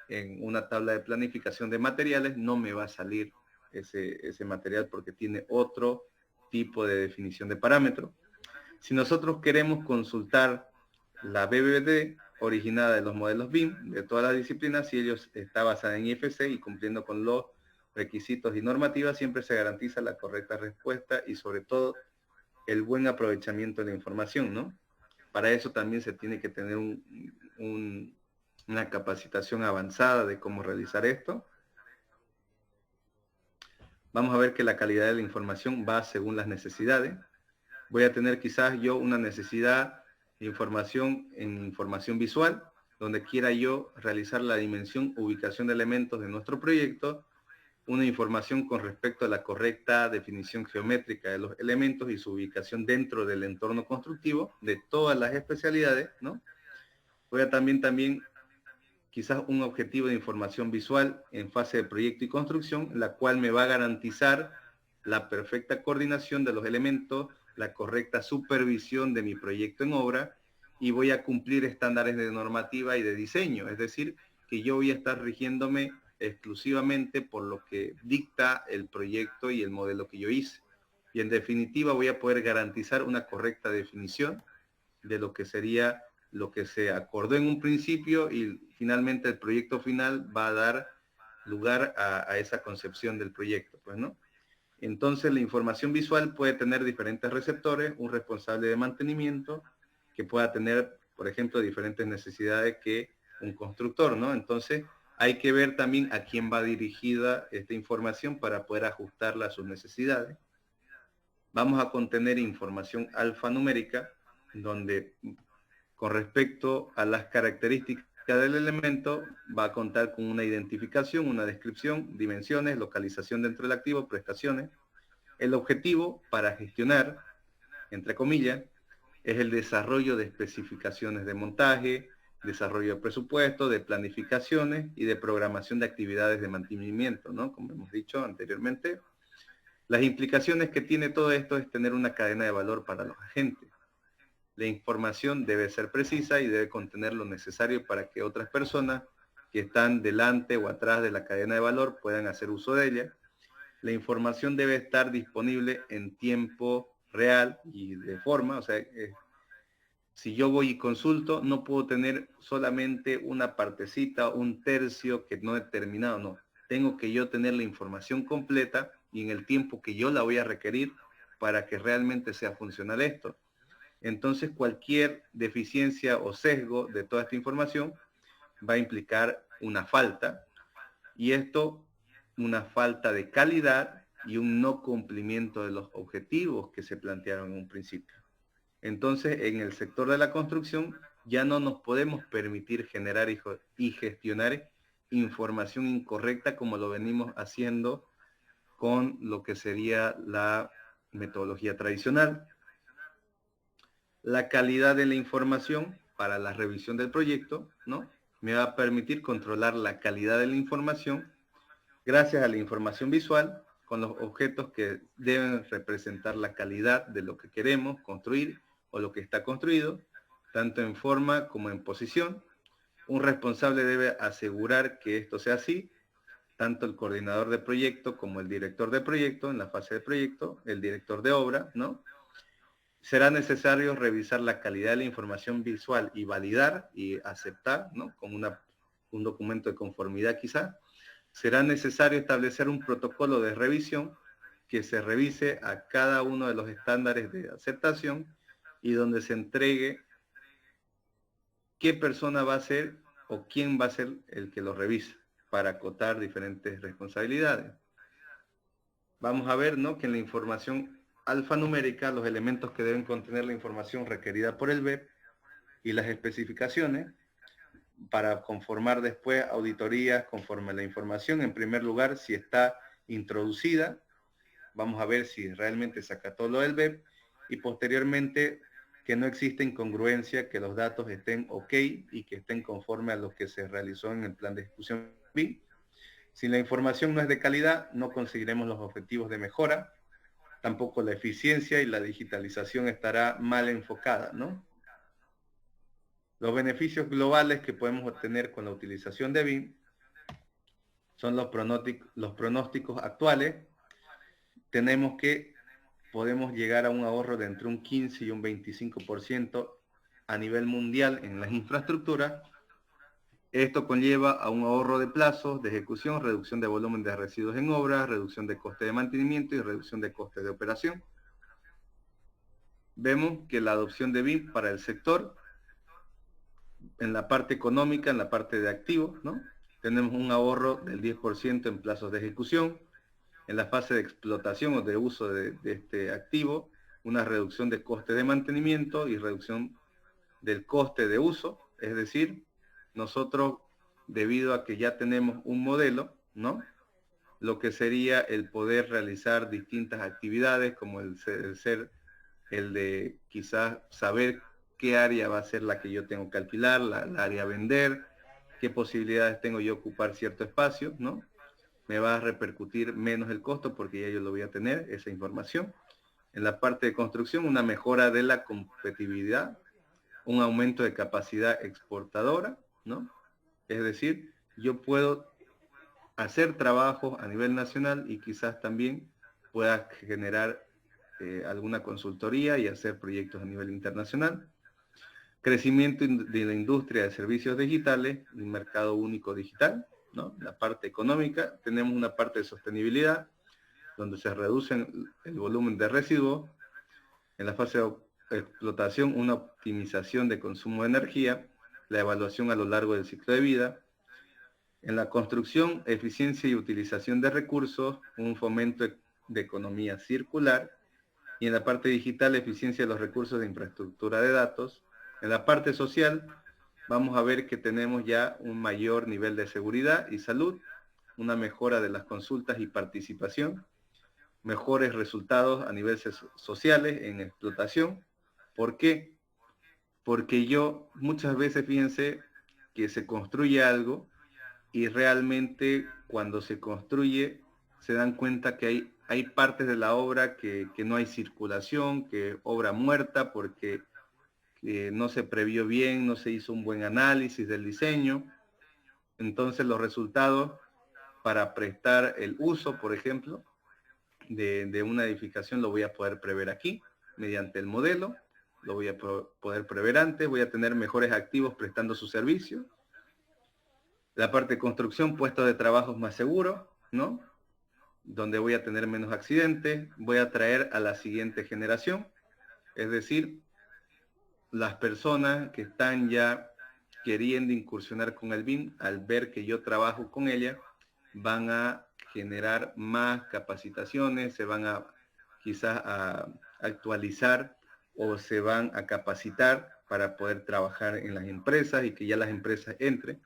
en una tabla de planificación de materiales, no me va a salir ese material porque tiene otro tipo de definición de parámetro. Si nosotros queremos consultar la BBD originada de los modelos BIM de todas las disciplinas, si ellos está basada en IFC y cumpliendo con los requisitos y normativas, siempre se garantiza la correcta respuesta y sobre todo el buen aprovechamiento de la información, ¿no? Para eso también se tiene que tener una capacitación avanzada de cómo realizar esto. Vamos a ver que la calidad de la información va según las necesidades. Voy a tener quizás yo una necesidad de información en información visual, donde quiera yo realizar la dimensión, ubicación de elementos de nuestro proyecto, una información con respecto a la correcta definición geométrica de los elementos y su ubicación dentro del entorno constructivo de todas las especialidades, ¿no? Voy a también quizás un objetivo de información visual en fase de proyecto y construcción, la cual me va a garantizar la perfecta coordinación de los elementos, la correcta supervisión de mi proyecto en obra, y voy a cumplir estándares de normativa y de diseño, es decir, que yo voy a estar rigiéndome exclusivamente por lo que dicta el proyecto y el modelo que yo hice. Y en definitiva voy a poder garantizar una correcta definición de lo que sería lo que se acordó en un principio y finalmente el proyecto final va a dar lugar a esa concepción del proyecto, pues, ¿no? Entonces la información visual puede tener diferentes receptores, un responsable de mantenimiento que pueda tener, por ejemplo, diferentes necesidades que un constructor, ¿no? Entonces hay que ver también a quién va dirigida esta información para poder ajustarla a sus necesidades. Vamos a contener información alfanumérica, donde con respecto a las características del elemento va a contar con una identificación, una descripción, dimensiones, localización dentro del activo, prestaciones. El objetivo para gestionar, entre comillas, es el desarrollo de especificaciones de montaje, desarrollo de presupuesto, de planificaciones y de programación de actividades de mantenimiento, ¿no? Como hemos dicho anteriormente. Las implicaciones que tiene todo esto es tener una cadena de valor para los agentes. La información debe ser precisa y debe contener lo necesario para que otras personas que están delante o atrás de la cadena de valor puedan hacer uso de ella. La información debe estar disponible en tiempo real y de forma, o sea, si yo voy y consulto, no puedo tener solamente una partecita, un tercio que no he terminado, no. Tengo que yo tener la información completa y en el tiempo que yo la voy a requerir para que realmente sea funcional esto. Entonces cualquier deficiencia o sesgo de toda esta información va a implicar una falta, y esto, una falta de calidad y un no cumplimiento de los objetivos que se plantearon en un principio. Entonces, en el sector de la construcción ya no nos podemos permitir generar y gestionar información incorrecta como lo venimos haciendo con lo que sería la metodología tradicional. La calidad de la información para la revisión del proyecto, ¿no? Me va a permitir controlar la calidad de la información gracias a la información visual con los objetos que deben representar la calidad de lo que queremos construir o lo que está construido, tanto en forma como en posición. Un responsable debe asegurar que esto sea así, tanto el coordinador de proyecto como el director de proyecto en la fase de proyecto, el director de obra, ¿no? Será necesario revisar la calidad de la información visual y validar y aceptar, ¿no? Como un documento de conformidad quizá. Será necesario establecer un protocolo de revisión que se revise a cada uno de los estándares de aceptación y donde se entregue qué persona va a ser o quién va a ser el que lo revise para acotar diferentes responsabilidades. Vamos a ver, ¿no? Que en la información alfanumérica, los elementos que deben contener la información requerida por el BEP y las especificaciones para conformar después auditorías conforme a la información. En primer lugar, si está introducida, vamos a ver si realmente se acató lo del BEP y posteriormente que no existe incongruencia, que los datos estén ok y que estén conforme a lo que se realizó en el plan de ejecución BIM. Si la información no es de calidad, no conseguiremos los objetivos de mejora, tampoco la eficiencia y la digitalización estará mal enfocada, ¿no? Los beneficios globales que podemos obtener con la utilización de BIM son los pronósticos actuales. Tenemos que podemos llegar a un ahorro de entre un 15 y un 25% a nivel mundial en las infraestructuras. Esto conlleva a un ahorro de plazos de ejecución, reducción de volumen de residuos en obras, reducción de coste de mantenimiento y reducción de costes de operación. Vemos que la adopción de BIM para el sector, en la parte económica, en la parte de activos, ¿no? Tenemos un ahorro del 10% en plazos de ejecución. En la fase de explotación o de uso de este activo, una reducción de coste de mantenimiento y reducción del coste de uso. Es decir, nosotros, debido a que ya tenemos un modelo, ¿no? Lo que sería el poder realizar distintas actividades, como el de quizás saber qué área va a ser la que yo tengo que alquilar, la área a vender, qué posibilidades tengo yo de ocupar cierto espacio, ¿no? Me va a repercutir menos el costo porque ya yo lo voy a tener, esa información. En la parte de construcción, una mejora de la competitividad, un aumento de capacidad exportadora, ¿no? Es decir, yo puedo hacer trabajos a nivel nacional y quizás también pueda generar alguna consultoría y hacer proyectos a nivel internacional. Crecimiento de la industria de servicios digitales, un mercado único digital, ¿no? La parte económica, tenemos una parte de sostenibilidad, donde se reduce el volumen de residuos. En la fase de explotación, una optimización de consumo de energía, la evaluación a lo largo del ciclo de vida. En la construcción, eficiencia y utilización de recursos, un fomento de economía circular. Y en la parte digital, eficiencia de los recursos de infraestructura de datos. En la parte social, vamos a ver que tenemos ya un mayor nivel de seguridad y salud, una mejora de las consultas y participación, mejores resultados a niveles sociales en explotación. ¿Por qué? Porque yo muchas veces, fíjense, que se construye algo y realmente cuando se construye se dan cuenta que hay partes de la obra que no hay circulación, que obra muerta porque no se previó bien, no se hizo un buen análisis del diseño. Entonces los resultados para prestar el uso, por ejemplo, de una edificación lo voy a poder prever aquí, mediante el modelo, lo voy a poder prever antes, voy a tener mejores activos prestando su servicio. La parte de construcción, puestos de trabajo más seguros, ¿no? Donde voy a tener menos accidentes, voy a traer a la siguiente generación, es decir, las personas que están ya queriendo incursionar con el BIM, al ver que yo trabajo con ella, van a generar más capacitaciones, se van a quizás a actualizar o se van a capacitar para poder trabajar en las empresas y que ya las empresas entren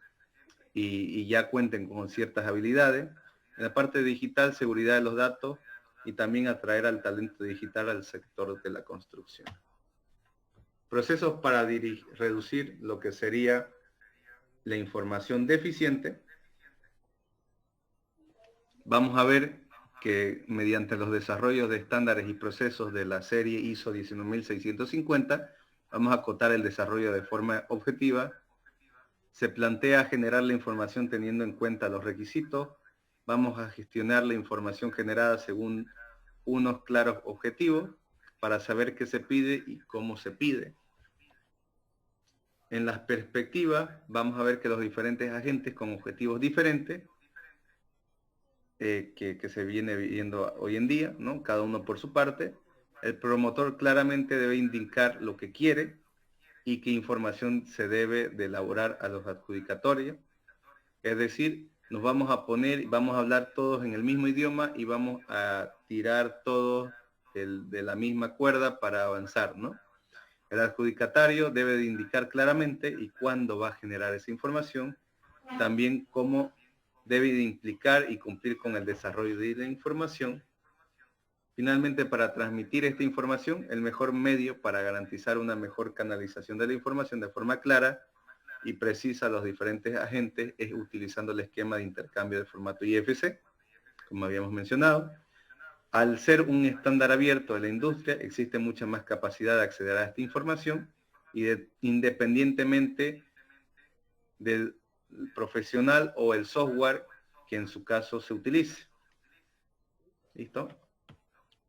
y ya cuenten con ciertas habilidades. En la parte digital, seguridad de los datos y también atraer al talento digital al sector de la construcción. Procesos para reducir lo que sería la información deficiente. Vamos a ver que mediante los desarrollos de estándares y procesos de la serie ISO 19650, vamos a acotar el desarrollo de forma objetiva. Se plantea generar la información teniendo en cuenta los requisitos. Vamos a gestionar la información generada según unos claros objetivos para saber qué se pide y cómo se pide. En las perspectivas vamos a ver que los diferentes agentes con objetivos diferentes que se viene viendo hoy en día, ¿no? Cada uno por su parte. El promotor claramente debe indicar lo que quiere y qué información se debe de elaborar a los adjudicatorios. Es decir, nos vamos a poner, vamos a hablar todos en el mismo idioma y vamos a tirar todos de la misma cuerda para avanzar, ¿no? El adjudicatario debe de indicar claramente y cuándo va a generar esa información, también cómo debe de implicar y cumplir con el desarrollo de la información. Finalmente, para transmitir esta información, el mejor medio para garantizar una mejor canalización de la información de forma clara y precisa a los diferentes agentes es utilizando el esquema de intercambio de formato IFC, como habíamos mencionado. Al ser un estándar abierto de la industria, existe mucha más capacidad de acceder a esta información y independientemente del profesional o el software que en su caso se utilice. ¿Listo?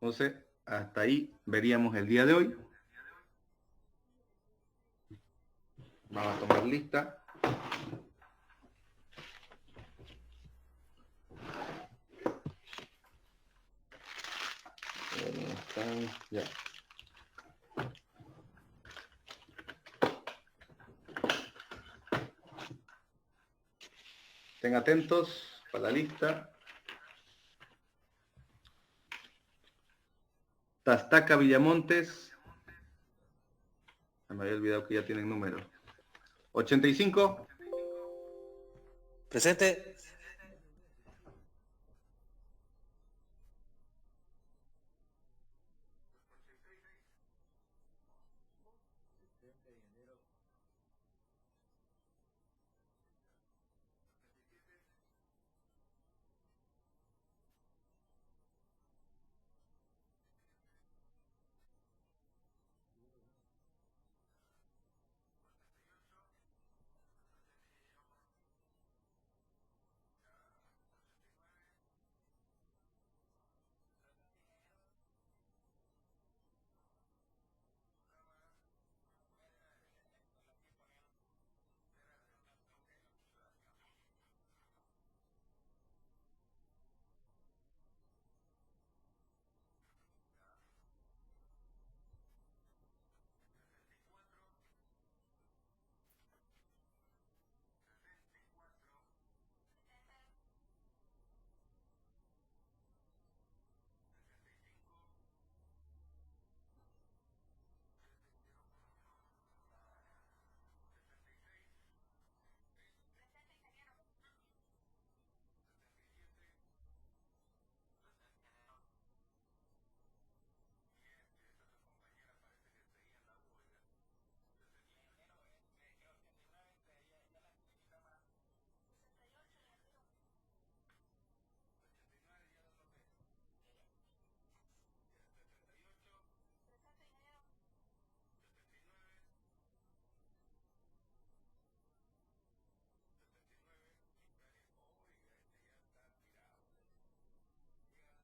Entonces, hasta ahí veríamos el día de hoy. Vamos a tomar lista. Ya. Estén atentos para la lista. Tastaca Villamontes. Me había olvidado que ya tienen número. 85. Presente.